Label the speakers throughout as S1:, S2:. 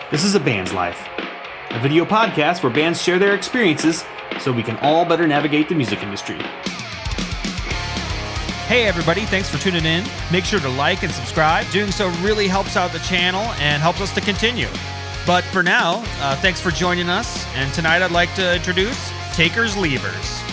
S1: This is A Band's Life, a video podcast where bands share their experiences so we can all better navigate the music industry. Hey everybody, thanks for tuning in. Make sure to like and subscribe. Doing so really helps out the channel and helps us to continue. But for now, thanks for joining us. And tonight I'd like to introduce Takers Leavers.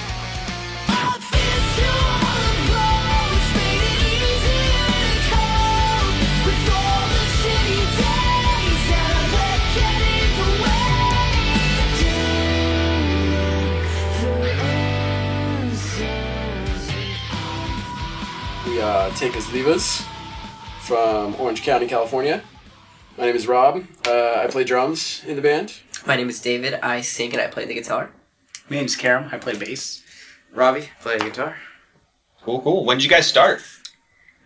S2: Takers Leavers from Orange County, California. My name is Rob. I play drums in the band.
S3: My name is David. I sing and I play the guitar.
S4: My name's Karem. I play bass.
S5: Robby, play guitar.
S6: Cool. When did you guys start?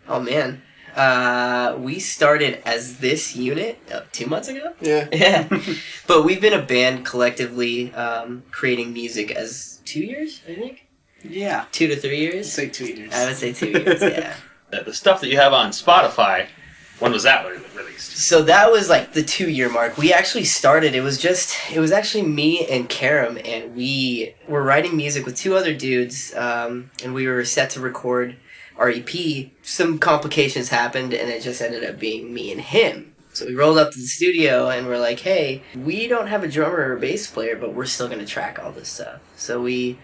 S3: Oh man, we started as this unit 2 months ago.
S2: Yeah.
S3: But we've been a band collectively creating music as 2 years, I think.
S4: Yeah.
S3: 2 to 3 years.
S4: I'd say 2 years.
S3: I would say 2 years. Yeah.
S6: The stuff that you have on Spotify, when was that released?
S3: So that was like the 2 year mark. We actually started, it was actually me and Karem, and we were writing music with 2 other dudes, and we were set to record our EP. Some complications happened, and it just ended up being me and him. So we rolled up to the studio, and we're like, hey, we don't have a drummer or a bass player, but we're still going to track all this stuff. So we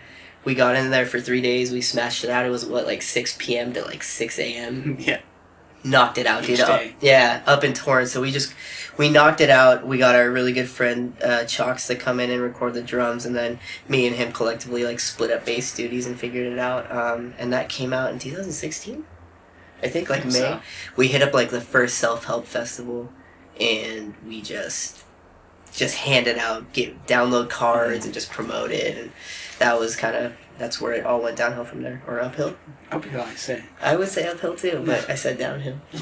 S3: got in there for 3 days. We smashed it out. It was, like 6 p.m. to, 6 a.m.?
S4: Yeah.
S3: Knocked it out,
S4: Each
S3: dude.
S4: day.
S3: Up in Torrance. So we knocked it out. We got our really good friend, Chalks, to come in and record the drums. And then me and him collectively, split up bass duties and figured it out. And that came out in 2016? I think, May.
S4: So.
S3: We hit up, the first self-help festival. And we just handed out, download cards and just promote it. And that was that's where it all went downhill from there. Or uphill.
S4: Uphill, I say.
S3: I would say uphill too, but I said downhill.
S6: Is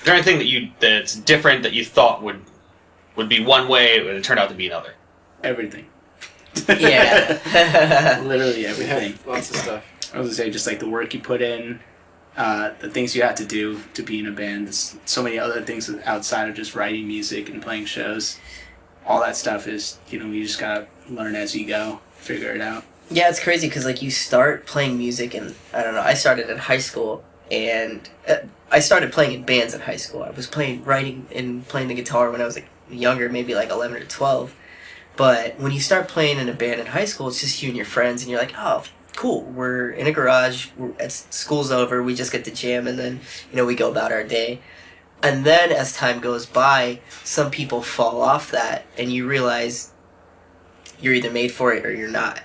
S6: there anything that's different that you thought would be one way, but it turned out to be another?
S4: Everything.
S3: Yeah.
S4: Literally everything.
S2: Yeah, lots of stuff.
S4: I was going to say, just the work you put in, the things you have to do to be in a band. There's so many other things outside of just writing music and playing shows. All that stuff is, you just got to learn as you go, figure it out.
S3: Yeah, it's crazy because you start playing music, and I don't know. I started in high school, and I started playing in bands in high school. I was writing and playing the guitar when I was younger, maybe 11 or 12. But when you start playing in a band in high school, it's just you and your friends, and you're like, oh, cool. We're in a garage. School's over. We just get to jam, and then we go about our day. And then as time goes by, some people fall off that, and you realize you're either made for it or you're not.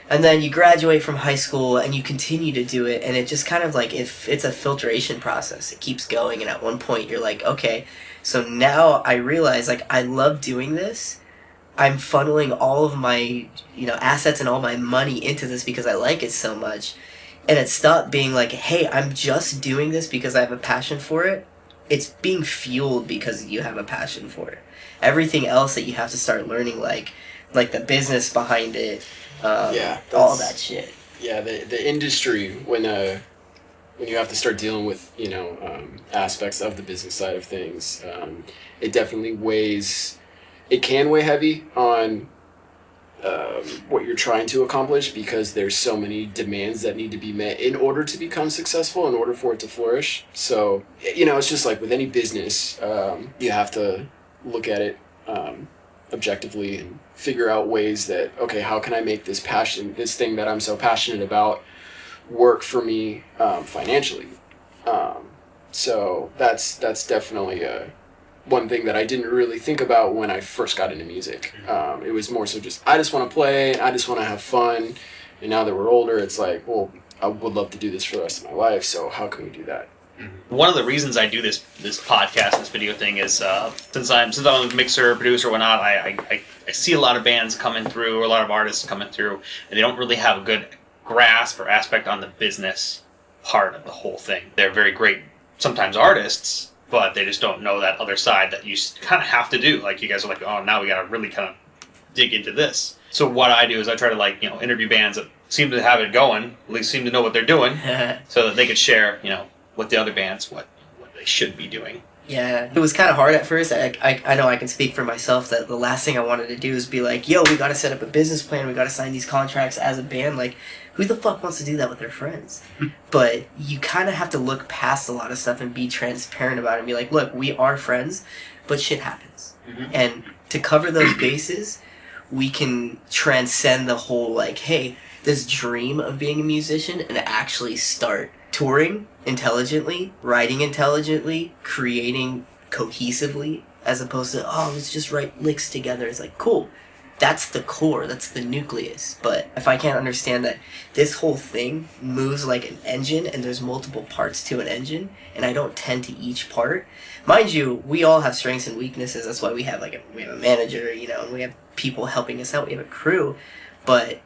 S3: And then you graduate from high school and you continue to do it, and it just kind of if it's a filtration process. It keeps going, and at one point you're like, okay, so now I realize I love doing this. I'm funneling all of my assets and all my money into this because I like it so much. And it stopped being hey, I'm just doing this because I have a passion for it. It's being fueled because you have a passion for it. Everything else that you have to start learning, like the business behind it, all that shit.
S2: Yeah, the industry, when you have to start dealing with aspects of the business side of things, it definitely weighs. It can weigh heavy on what you're trying to accomplish because there's so many demands that need to be met in order to become successful, in order for it to flourish. So it's just with any business, you have to look at it objectively and figure out ways that, okay, how can I make this thing that I'm so passionate about work for me financially? So that's definitely one thing that I didn't really think about when I first got into music. It was more so just, I just want to play, I just want to have fun. And now that we're older, it's well, I would love to do this for the rest of my life, so how can we do that?
S6: One of the reasons I do this podcast, this video thing, is since I'm a mixer, producer, whatnot, I see a lot of bands coming through, or a lot of artists coming through, and they don't really have a good grasp or aspect on the business part of the whole thing. They're very great, sometimes artists, but they just don't know that other side that you kind of have to do. You guys are oh, now we got to really kind of dig into this. So what I do is I try to interview bands that seem to have it going, at least seem to know what they're doing, so that they could share, with the other bands what they should be doing.
S3: Yeah, it was kind of hard at first. I know I can speak for myself that the last thing I wanted to do is be like, yo, we got to set up a business plan. We got to sign these contracts as a band. Like, who the fuck wants to do that with their friends? But you kind of have to look past a lot of stuff and be transparent about it and be like, look, we are friends, but shit happens. And to cover those bases, we can transcend the whole, like, hey, this dream of being a musician and actually start touring intelligently, writing intelligently, creating cohesively, as opposed to, oh, let's just write licks together. It's like, cool. That's the core. That's the nucleus. But if I can't understand that this whole thing moves like an engine and there's multiple parts to an engine and I don't tend to each part, mind you, we all have strengths and weaknesses. That's why we have we have a manager, you know, and we have people helping us out. We have a crew, but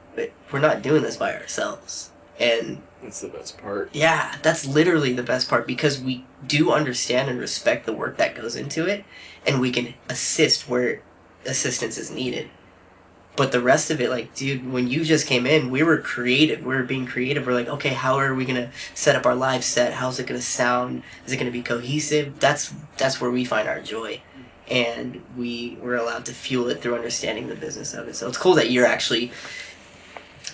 S3: we're not doing this by ourselves. And
S2: that's the best part.
S3: Yeah, that's literally the best part because we do understand and respect the work that goes into it, and we can assist where assistance is needed. But the rest of it, like, dude, when you just came in, we were creative. We were being creative. We're like, okay, how are we going to set up our live set? How's it going to sound? Is it going to be cohesive? That's where we find our joy. And we were allowed to fuel it through understanding the business of it. So it's cool that you're actually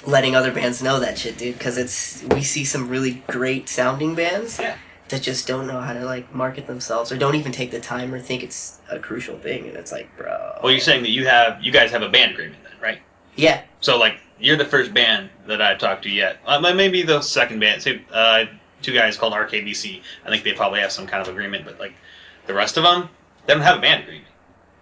S3: letting other bands know that shit, dude, because we see some really great sounding bands that just don't know how to, like, market themselves or don't even take the time or think it's a crucial thing. And it's like, bro.
S6: Well, you're saying that you guys have a band agreement then, right?
S3: Yeah.
S6: So, like, you're the first band that I've talked to yet. Maybe the second band. Say, two guys called RKBC. I think they probably have some kind of agreement, but, like, the rest of them, they don't have a band agreement.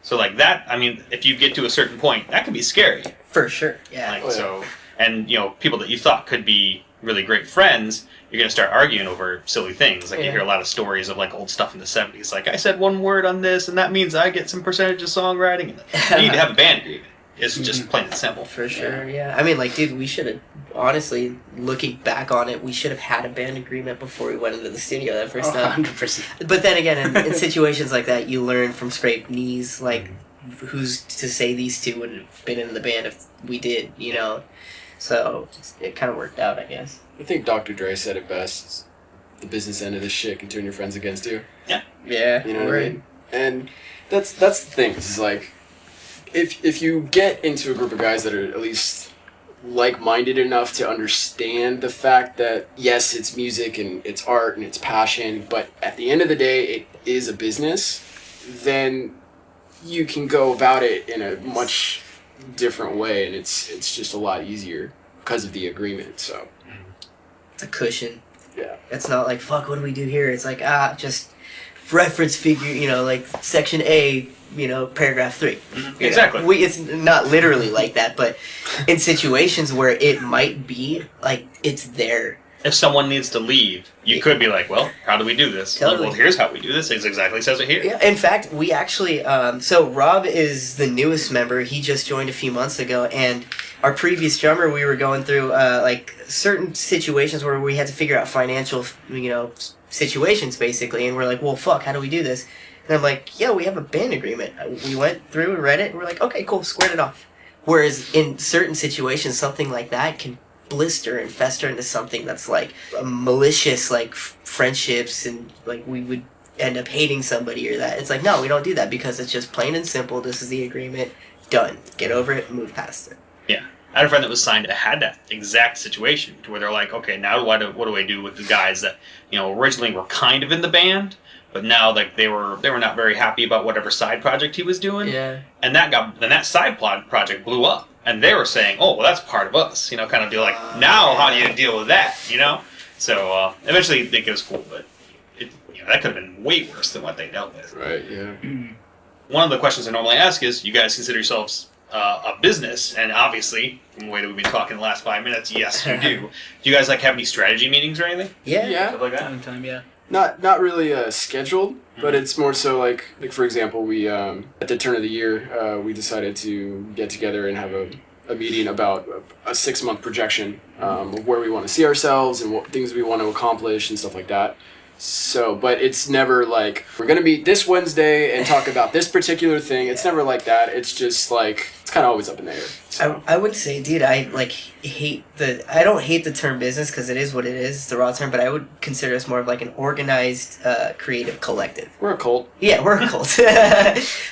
S6: So, like, that, I mean, if you get to a certain point, that can be scary.
S3: For sure, yeah.
S6: Like, so, and, you know, people that you thought could be really great friends, you're going to start arguing over silly things. Like, you hear a lot of stories of, like, old stuff in the 70s. Like, I said one word on this, and that means I get some percentage of songwriting. You need to have a band agreement. It's just plain and simple.
S3: For sure, yeah. I mean, like, dude, we should have, honestly, looking back on it, we should have had a band agreement before we went into the studio that first time.
S4: 100%.
S3: But then again, in situations like that, you learn from scraped knees, like, who's to say these two would have been in the band if we did, you know? So, it kind of worked out, I guess.
S2: I think Dr. Dre said it best. The business end of this shit can turn your friends against you.
S6: Yeah.
S3: Yeah.
S2: You know what I mean? And that's the thing. It's like, if you get into a group of guys that are at least like-minded enough to understand the fact that, yes, it's music and it's art and it's passion, but at the end of the day, it is a business, then you can go about it in a much different way, and it's just a lot easier because of the agreement. So
S3: It's a cushion.
S2: yeah,
S3: It's not like, fuck, what do we do here? It's like, just reference figure, you know, like section A, you know, paragraph 3.
S6: Exactly.
S3: It's not literally like that, but in situations where it might be, like, it's there.
S6: If someone needs to leave, you could be like, well, how do we do this?
S3: Totally.
S6: Like, well, here's how we do this. It exactly says it here.
S3: Yeah, in fact, we actually, so Rob is the newest member. He just joined a few months ago, and our previous drummer, we were going through, like, certain situations where we had to figure out financial, you know, situations, basically, and we're like, well, fuck, how do we do this? And I'm like, yeah, we have a band agreement. We went through and read it, and we're like, okay, cool, squared it off. Whereas in certain situations, something like that can blister and fester into something that's like malicious, like friendships, and like we would end up hating somebody or that. It's like, no, we don't do that because it's just plain and simple. This is the agreement. Done. Get over it. Move past it.
S6: Yeah. I had a friend that was signed that had that exact situation to where they're like, okay, now what do I do with the guys that, you know, originally were kind of in the band, but now like they were not very happy about whatever side project he was doing.
S3: Yeah.
S6: And that side project blew up. And they were saying, oh, well, that's part of us, you know, kind of be like, now how do you deal with that, you know? So eventually they think it was cool, but that could have been way worse than what they dealt with.
S2: right, yeah.
S6: One of the questions I normally ask is, you guys consider yourselves a business? And obviously, from the way that we've been talking the last 5 minutes, yes, you do. Do you guys like have any strategy meetings or anything?
S3: Yeah.
S2: Yeah.
S6: Stuff like that?
S4: Time to time, yeah.
S2: Not really scheduled, but it's more so like for example, we at the turn of the year we decided to get together and have a meeting about a 6-month projection of where we want to see ourselves and what things we want to accomplish and stuff like that. So, but it's never like we're gonna meet this Wednesday and talk about this particular thing. It's never like that. It's just like it's kind of always up in the air. So.
S3: I would say, dude, I don't hate the term business because it is what it is, it's the raw term, but I would consider us more of like an organized creative collective.
S2: We're a cult.
S3: Yeah, we're a cult.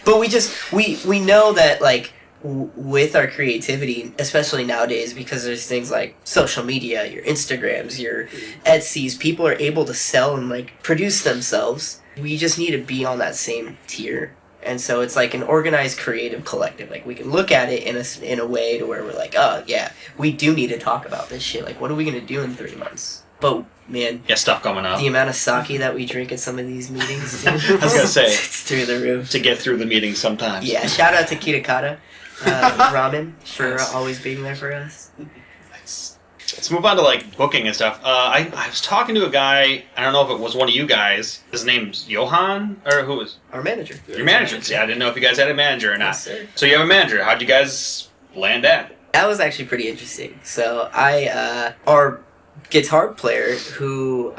S3: But we know that like with our creativity, especially nowadays, because there's things like social media, your Instagrams, your Etsy's, people are able to sell and like produce themselves. We just need to be on that same tier. And so it's like an organized creative collective. Like we can look at it in a way to where we're like, oh yeah, we do need to talk about this shit. Like what are we gonna do in 3 months? But man,
S6: Yeah, stuff coming up.
S3: the amount of sake that we drink at some of these meetings, dude,
S6: I was gonna say
S3: it's through the roof.
S6: to get through the meeting sometimes.
S3: Yeah, shout out to Kitakata Ramen for always being there for us.
S6: Let's move on to like booking and stuff. I was talking to a guy. I don't know if it was one of you guys. His name's Johan, or who was
S3: Our manager.
S6: your manager? Yeah, I didn't know if you guys had a manager or not.
S3: Yes, sir.
S6: So you have a manager. How'd you guys land that?
S3: That was actually pretty interesting. So our guitar player who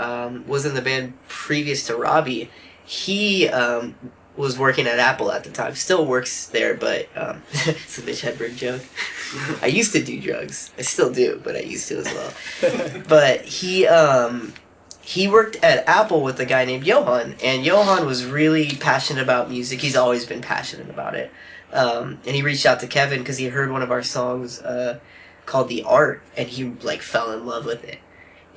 S3: was in the band previous to Robby, he was working at Apple at the time. Still works there, but it's a Mitch Hedberg joke. I used to do drugs. I still do, but I used to as well. But he worked at Apple with a guy named Johan, and Johan was really passionate about music. He's always been passionate about it. And he reached out to Kevin because he heard one of our songs called The Art, and he like fell in love with it.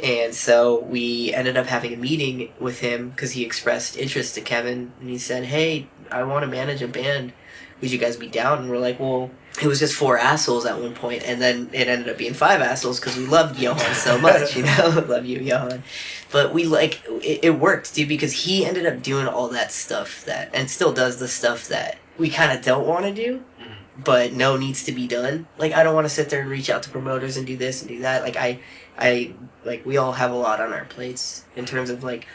S3: And so we ended up having a meeting with him because he expressed interest to Kevin, and he said, hey, I want to manage a band. Would you guys be down? And we're like, well, it was just 4 assholes at one point, and then it ended up being 5 assholes because we loved Johan so much, you know? Love you, Johan. But we like, it worked, dude, because he ended up doing all that stuff that, and still does the stuff that we kind of don't want to do, but know needs to be done. Like, I don't want to sit there and reach out to promoters and do this and do that. Like, I like, we all have a lot on our plates in terms of, like,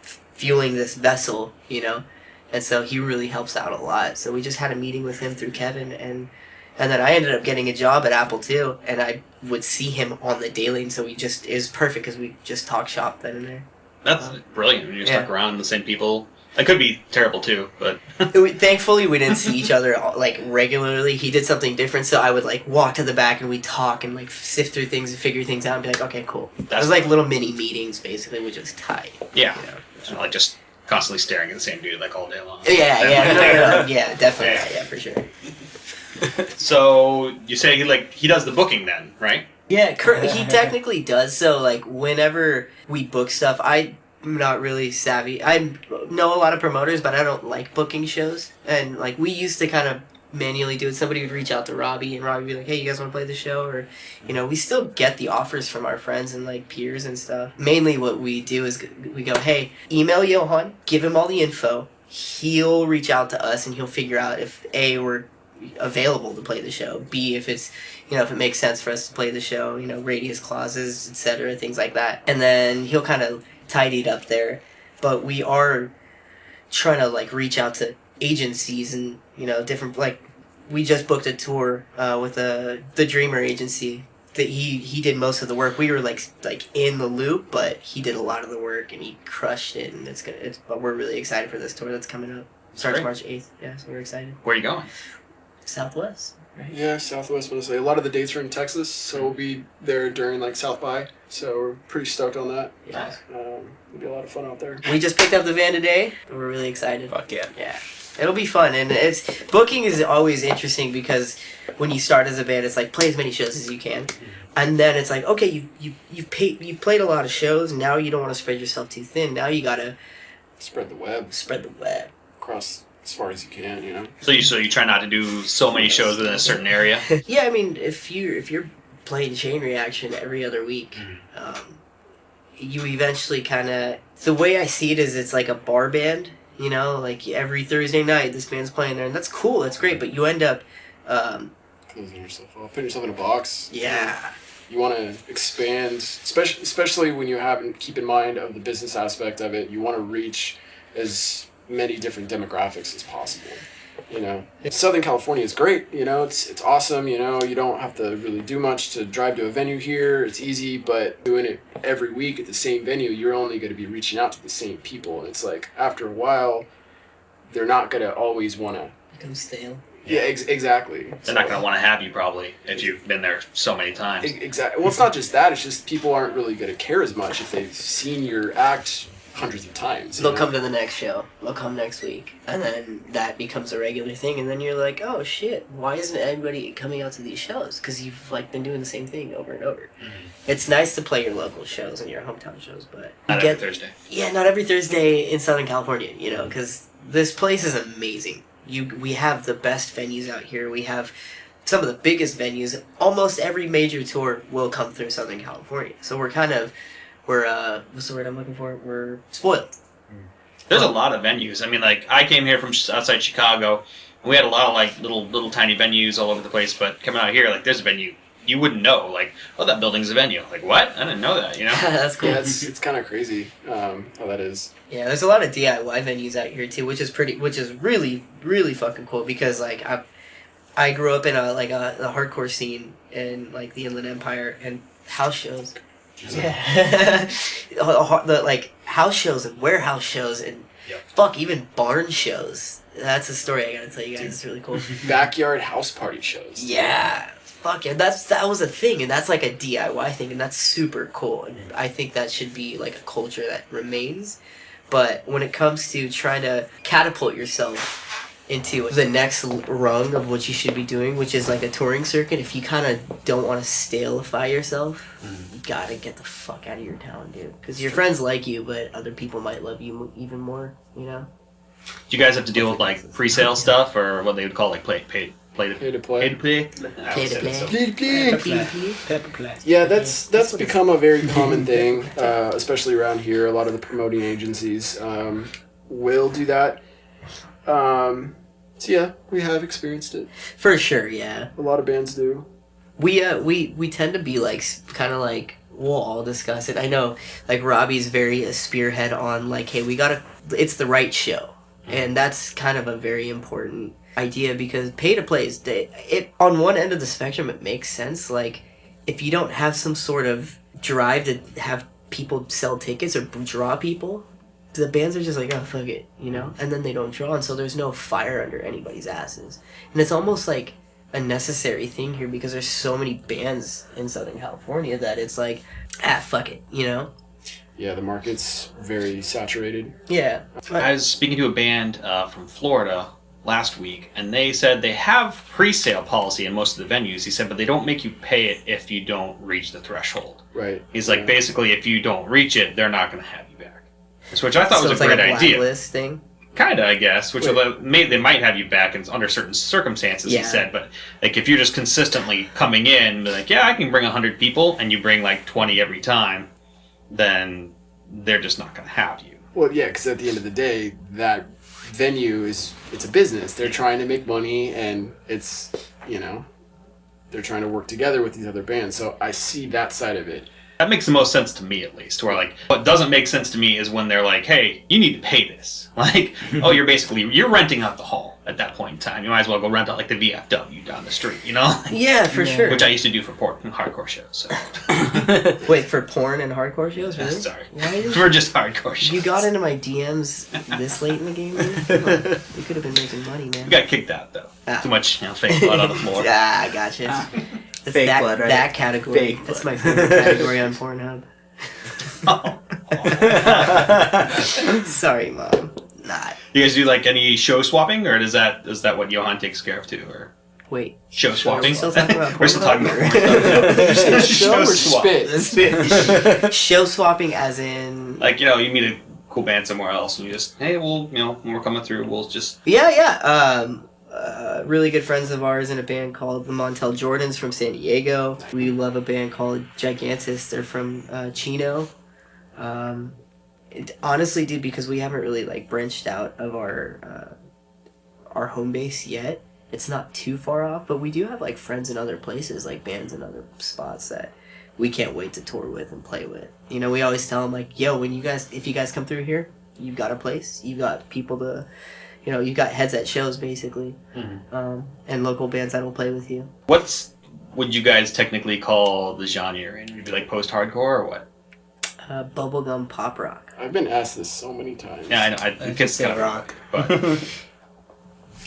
S3: fueling this vessel, you know? And so he really helps out a lot. So we just had a meeting with him through Kevin, and then I ended up getting a job at Apple, too, and I would see him on the daily, and so it was perfect because we just talk shop then and there.
S6: That's brilliant. You're stuck around the same people. That could be terrible, too, but...
S3: Thankfully, we didn't see each other, like, regularly. He did something different, so I would, like, walk to the back and we'd talk and, like, sift through things and figure things out and be like, okay, cool. It was like little mini meetings, basically, which was tight.
S6: Yeah.
S3: You know?
S6: So, like, just constantly staring at the same dude, like, all day long.
S3: Yeah, yeah, definitely, yeah, for sure.
S6: So, you say he does the booking then, right?
S3: Yeah, he technically does, so, like, whenever we book stuff, I'm not really savvy. I know a lot of promoters, but I don't like booking shows. And, like, we used to kind of manually do it. Somebody would reach out to Robby, and Robby would be like, hey, you guys want to play the show? Or, you know, we still get the offers from our friends and, like, peers and stuff. Mainly what we do is we go, hey, email Johan, give him all the info. He'll reach out to us, and he'll figure out if, A, we're available to play the show, B, if it's, you know, if it makes sense for us to play the show, you know, radius clauses, etc., things like that. And then he'll kind of tidy it up there. But we are trying to, like, reach out to agencies and, you know, different, like, we just booked a tour with the Dreamer agency that he did most of the work. We were like in the loop, but he did a lot of the work and he crushed it, and but we're really excited for this tour that's coming up. Starts March 8th. Yeah, so we're excited.
S6: Where are you going?
S3: Southwest. Right?
S2: Yeah, Southwest Minnesota. A lot of the dates are in Texas, so we'll be there during like South by. So we're pretty stoked on that.
S3: Yeah.
S2: It'll be a lot of fun out there.
S3: We just picked up the van today. We're really excited.
S5: Fuck yeah.
S3: Yeah. It'll be fun, and booking is always interesting because when you start as a band, it's like play as many shows as you can, and then it's like, okay, you've played a lot of shows. Now you don't want to spread yourself too thin. Now you gotta
S2: Spread the web across as far as you can, you know.
S6: So you try not to do so many shows within a certain area.
S3: Yeah, I mean, if you're playing Chain Reaction every other week, you eventually kind of, the way I see it is it's like a bar band. You know, like every Thursday night, this band's playing there, and that's cool, that's great, but you end up...
S2: closing yourself off, putting yourself in a box.
S3: Yeah.
S2: You want to expand, especially when you keep in mind of the business aspect of it. You want to reach as many different demographics as possible. You know, Southern California is great. You know, it's awesome. You know, you don't have to really do much to drive to a venue here. It's easy, but doing it every week at the same venue, you're only going to be reaching out to the same people. And it's like after a while, they're not going to always want to
S3: Become stale.
S2: Yeah, exactly.
S6: They're not going to want to have you probably if you've been there so many times.
S2: Exactly. Well, it's not just that. It's just people aren't really going to care as much if they've seen your act hundreds of times.
S3: They'll come to the next show. They'll come next week. And then that becomes a regular thing. And then you're like, oh, shit. Why isn't everybody coming out to these shows? Because you've, like, been doing the same thing over and over. Mm-hmm. It's nice to play your local shows and your hometown shows, but...
S6: Not every Thursday.
S3: Yeah, not every Thursday in Southern California, you know, because this place is amazing. We have the best venues out here. We have some of the biggest venues. Almost every major tour will come through Southern California. So we're what's the word I'm looking for? We're spoiled.
S6: There's a lot of venues. I mean, like, I came here from outside Chicago, and we had a lot of, like, little tiny venues all over the place, but coming out here, like, there's a venue you wouldn't know. Like, oh, that building's a venue. Like, what? I didn't know that, you know?
S3: That's cool.
S2: Yeah, it's kind of crazy how that is.
S3: Yeah, there's a lot of DIY venues out here, too, which is really, really fucking cool, because, like, I grew up in a hardcore scene in, like, the Inland Empire, and house shows. Yeah. the house shows and warehouse shows and even barn shows. That's a story I gotta tell you guys. It's really cool.
S2: Backyard house party shows.
S3: Yeah. Fuck yeah. That was a thing, and that's like a DIY thing, and that's super cool. And I think that should be like a culture that remains. But when it comes to trying to catapult yourself into the next rung of what you should be doing, which is like a touring circuit, if you kind of don't want to staleify yourself, you gotta get the fuck out of your town, dude. Because your friends like you, but other people might love you even more, you know?
S6: Do you guys have to deal with, like, presale stuff, or what they would call, like, pay to play?
S2: Yeah, that's become a very common thing, especially around here. A lot of the promoting agencies will do that. So yeah, we have experienced it.
S3: For sure, yeah.
S2: A lot of bands do.
S3: We tend to be like kind of like we'll all discuss it. I know, like Robby's very a spearhead on like, hey, it's the right show, and that's kind of a very important idea because pay to play is it on one end of the spectrum it makes sense. Like if you don't have some sort of drive to have people sell tickets or draw people, the bands are just like, oh, fuck it, you know? And then they don't draw, and so there's no fire under anybody's asses. And it's almost like a necessary thing here because there's so many bands in Southern California that it's like, fuck it, you know?
S2: Yeah, the market's very saturated.
S3: Yeah.
S6: I was speaking to a band from Florida last week, and they said they have pre-sale policy in most of the venues. He said, but they don't make you pay it if you don't reach the threshold.
S2: Right.
S6: He's like, basically, if you don't reach it, they're not going to have you back. Which I thought was a great
S3: idea.
S6: idea.
S3: Blacklist thing?
S6: Kind of, I guess. Which they might have you back under certain circumstances, he said. But like, if you're just consistently coming in, be like, yeah, I can bring 100 people, and you bring like 20 every time, then they're just not going to have you.
S2: Well, yeah, because at the end of the day, that venue it's a business. They're trying to make money, and it's, you know, they're trying to work together with these other bands. So I see that side of it.
S6: That makes the most sense to me, at least. Where like, what doesn't make sense to me is when they're like, "Hey, you need to pay this." Like, oh, you're renting out the hall at that point in time. You might as well go rent out like the VFW down the street, you know?
S3: Yeah, for sure.
S6: Which I used to do for porn and hardcore shows. So.
S3: Wait, for porn and hardcore shows, really?
S6: Sorry, for just hardcore shows.
S3: You got into my DMs this late in the game, man? Come on. You could have been making money, man.
S6: We got kicked out though. Too much, fake blood on the floor.
S3: I gotcha. That's
S4: fake blood, right?
S3: That category.
S4: Fake
S3: That's
S4: blood.
S3: my favorite category on Pornhub. Sorry, Mom. Not.
S6: You guys do like any show swapping, or is that what Johan takes care of too, or
S3: wait?
S6: Show swapping?
S3: Are we still talking about
S6: We're still talking about
S2: Did you say show or
S6: swap.
S2: spit?
S3: Show swapping, as in
S6: Like, you know, you meet a cool band somewhere else, and you just, hey, well, you know, when we're coming through, we'll just
S3: yeah. Really good friends of ours in a band called the Montel Jordans from San Diego. We love a band called Gigantus. They're from Chino. Honestly, dude, because we haven't really like branched out of our home base yet. It's not too far off, but we do have like friends in other places, like bands in other spots that we can't wait to tour with and play with. You know, we always tell them like, yo, if you guys come through here, you've got a place, you've got people to. You know, you got heads at shows, basically, and local bands that will play with you.
S6: Would you guys technically call the genre you're in? Would it be like post-hardcore or what?
S3: Bubblegum pop rock.
S2: I've been asked this so many times.
S6: Yeah, I know. I guess it's kind of rock, but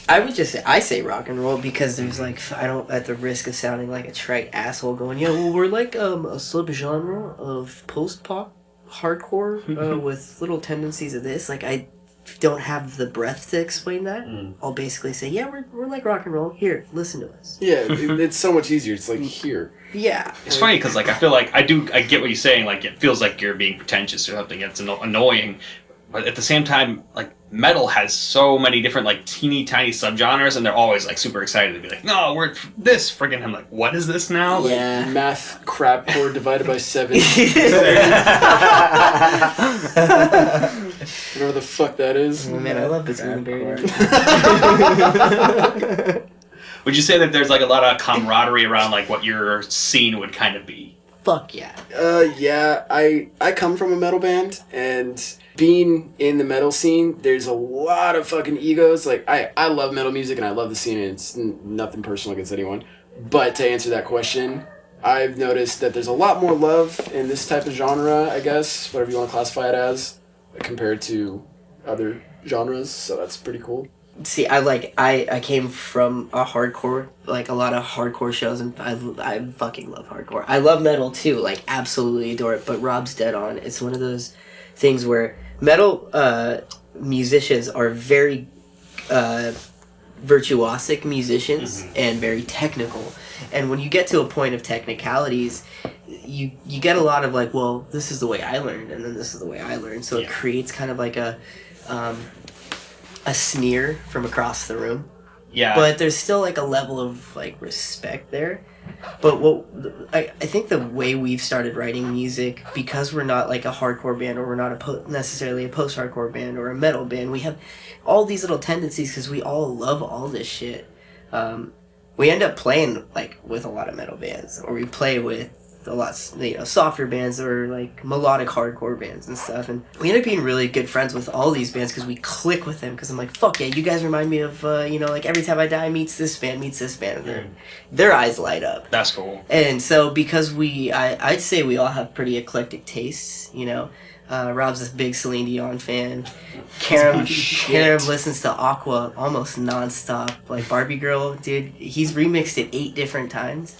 S3: I would just say, I say rock and roll because there's like, I don't, at the risk of sounding like a trite asshole going, yeah, well, we're like a subgenre of post-pop hardcore with little tendencies of this. Like, I don't have the breath to explain that. I'll basically say, yeah, we're like rock and roll. Here, listen to us.
S2: Yeah, it's so much easier. It's like, here.
S3: Yeah.
S6: It's funny because like I feel like I get what you're saying. Like it feels like you're being pretentious or something. It's annoying, but at the same time, like metal has so many different like teeny tiny subgenres, and they're always like super excited to be like, no, we're this friggin'. I'm like, what is this now? Like,
S3: Yeah.
S2: Math crap chord divided by 7. Whatever the fuck that is.
S3: Oh, man, I love this movie.
S6: would you say that there's like a lot of camaraderie around like what your scene would kind of be?
S3: Fuck yeah.
S2: Yeah, I come from a metal band, and being in the metal scene, there's a lot of fucking egos. Like, I love metal music, and I love the scene, and it's nothing personal against anyone. But to answer that question, I've noticed that there's a lot more love in this type of genre, I guess, whatever you want to classify it as, compared to other genres, so that's pretty cool.
S3: See, I came from a hardcore, like a lot of hardcore shows, and I fucking love hardcore. I love metal too, like absolutely adore it, but Rob's dead on. It's one of those things where metal musicians are very virtuosic musicians and very technical. And when you get to a point of technicalities, you get a lot of like, well, this is the way I learned, and then this is the way I learned. So it creates kind of like a sneer from across the room.
S6: Yeah.
S3: But there's still like a level of like respect there. But what I think the way we've started writing music, because we're not like a hardcore band, or we're not necessarily a post-hardcore band or a metal band, we have all these little tendencies because we all love all this shit. We end up playing like with a lot of metal bands, or we play with a lot, softer bands or like melodic hardcore bands and stuff, and we end up being really good friends with all these bands because we click with them. Because I'm like, fuck yeah, you guys remind me of like Every Time I Die meets this band, and their eyes light up.
S6: That's cool.
S3: And so because I'd say we all have pretty eclectic tastes. Rob's a big Celine Dion fan. Karem listens to Aqua almost nonstop. Like Barbie Girl, dude, he's remixed it 8 different times.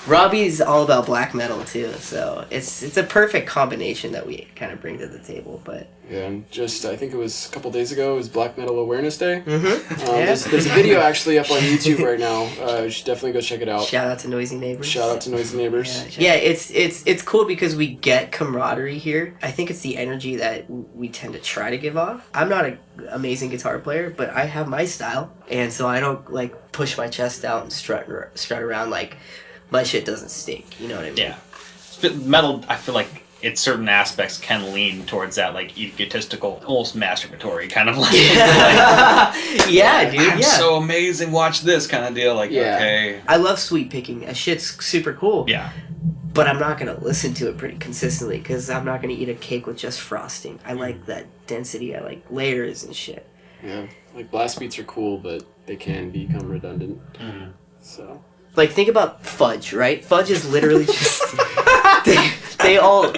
S3: Robby's all about black metal too, so it's a perfect combination that we kind of bring to the table. But
S2: yeah, and just I think it was a couple days ago, it was Black Metal Awareness Day.
S3: Mm-hmm.
S2: There's a video actually up on YouTube right now. You should definitely go check it out.
S3: Shout out to Noisy Neighbors.
S2: Yeah,
S3: it's cool because we get camaraderie here. I think it's the energy that we tend to try to give off. I'm not an amazing guitar player, but I have my style, and so I don't like push my chest out and strut around like my shit doesn't stink. You know what I mean?
S6: Yeah. Metal, I feel like in certain aspects can lean towards that like egotistical, almost masturbatory kind of like,
S3: yeah, dude.
S6: I'm so amazing, watch this kind of deal. Like, okay.
S3: I love sweet picking. That shit's super cool.
S6: Yeah.
S3: But I'm not going to listen to it pretty consistently because I'm not going to eat a cake with just frosting. I like that density. I like layers and shit.
S2: Yeah. Like blast beats are cool, but they can become redundant.
S6: Mm-hmm.
S2: So.
S3: Like, think about fudge, right? Fudge is literally just... they all...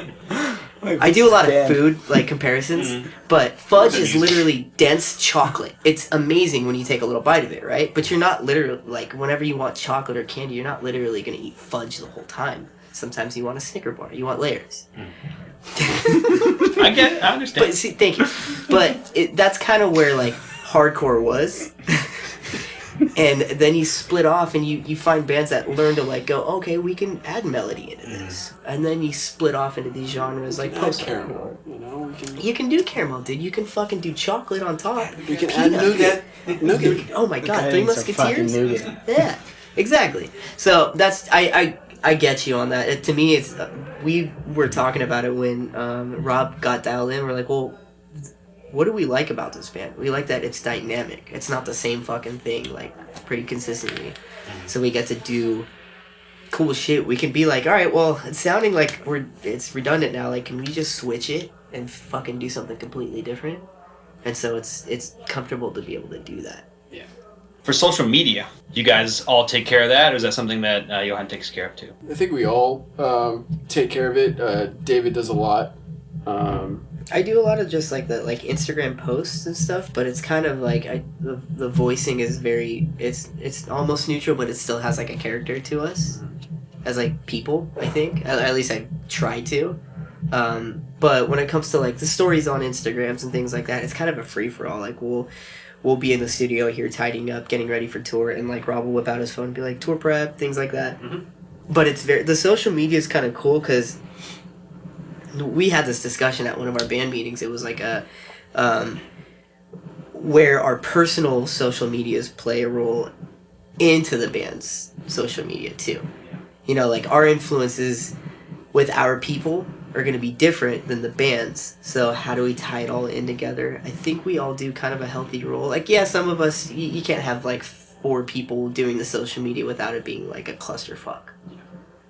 S3: I do a lot of food, like, comparisons, but fudge is literally dense chocolate. It's amazing when you take a little bite of it, right? But you're not literally... Like, whenever you want chocolate or candy, you're not literally going to eat fudge the whole time. Sometimes you want a Snicker bar. You want layers.
S6: I get it. I understand.
S3: But see, thank you. But that's kind of where, like, hardcore was. And then you split off and you find bands that learn to like go, okay, we can add melody into this. And then you split off into these genres like post-caramel. You can do caramel, dude. You can fucking do chocolate on top.
S2: We can add nougat.
S3: Oh my god, Three Musketeers? Yeah, exactly. So that's, I get you on that. To me, it's, we were talking about it when Rob got dialed in. We're like, well, what do we like about this band? We like that it's dynamic. It's not the same fucking thing, like, pretty consistently. So we get to do cool shit. We can be like, alright, well, it's sounding like it's redundant now. Like, can we just switch it and fucking do something completely different? And so it's comfortable to be able to do that.
S6: Yeah. For social media, you guys all take care of that, or is that something that Johan takes care of too?
S2: I think we all take care of it. David does a lot.
S3: I do a lot of just like the Instagram posts and stuff, but it's kind of like the voicing is very it's almost neutral, but it still has like a character to us as like people. I think at least I try to. But when it comes to like the stories on Instagrams and things like that, it's kind of a free for all. Like we'll be in the studio here tidying up, getting ready for tour, and like Rob will whip out his phone and be like tour prep, things like that. But it's the social media is kind of cool because we had this discussion at one of our band meetings. It was like where our personal social medias play a role into the band's social media too. You know, like our influences with our people are going to be different than the band's. So how do we tie it all in together? I think we all do kind of a healthy role. Like, yeah, some of us, you can't have like 4 people doing the social media without it being like a clusterfuck.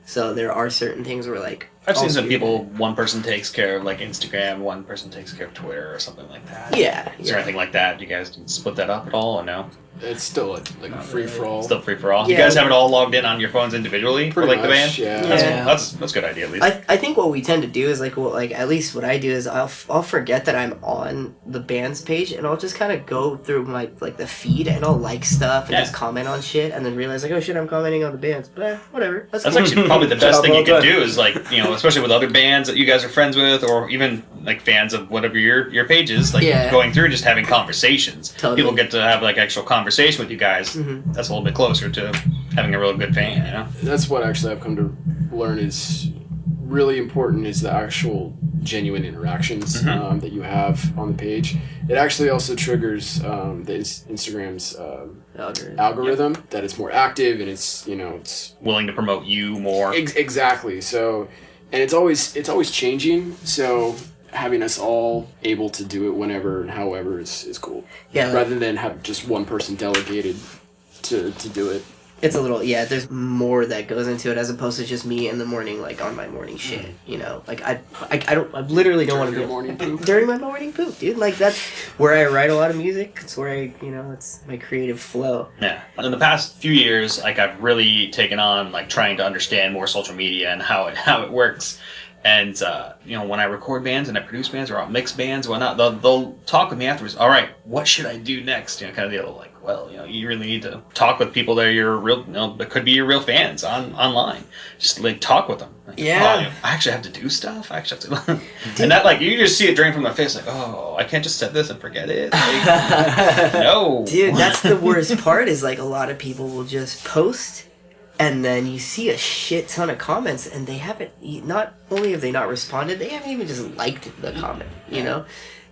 S3: So there are certain things where like
S6: I've seen some people, one person takes care of like Instagram, one person takes care of Twitter or something like that.
S3: Yeah.
S6: Is there anything like that? Do you guys split that up at all or no?
S2: It's still like a free for all.
S6: Still free for all.
S3: Yeah.
S6: You guys have it all logged in on your phones individually for like the band?
S2: Yeah.
S6: That's a good idea at least.
S3: I think what we tend to do is like at least what I do is I'll forget that I'm on the band's page and I'll just kind of go through my like the feed and I'll like stuff and just comment on shit and then realize like, oh shit, I'm commenting on the bands, but whatever. That's cool.
S6: Actually probably the best thing you
S5: well
S6: could do is like, you know, especially with other bands that you guys are friends with or even like fans of whatever your page is, like going through just having conversations.
S3: Totally.
S6: People get to have like actual conversation with you guys. That's a little bit closer to having a real good fan, you know?
S2: That's what actually I've come to learn is really important is the actual genuine interactions that you have on the page. It actually also triggers Instagram's algorithm that it's more active and it's, you know, it's
S6: Willing to promote you more.
S2: exactly. So, and it's always changing. So having us all able to do it whenever and however is cool.
S3: Yeah.
S2: Rather than have just one person delegated to do it.
S3: It's a little, there's more that goes into it as opposed to just me in the morning, like on my morning shit, you know? Like, I literally don't want to
S2: During
S3: do
S2: your morning poop?
S3: During my morning poop, dude. Like, that's where I write a lot of music. It's where it's my creative flow.
S6: Yeah. In the past few years, like I've really taken on like trying to understand more social media and how it works. And, you know, when I record bands and I produce bands or I'll mix bands or whatnot, they'll talk with me afterwards. All right, what should I do next? You know, kind of deal like, well, you know, you really need to talk with people that are your real, you know, that could be your real fans online. Just like talk with them. Like,
S3: yeah.
S6: I actually have to do stuff. I actually have to. And that like, you just see it drain from my face like, oh, I can't just set this and forget it. Like, no.
S3: Dude, that's the worst part is like a lot of people will just post and then you see a shit ton of comments and they haven't, not only have they not responded, they haven't even just liked the comment, you know,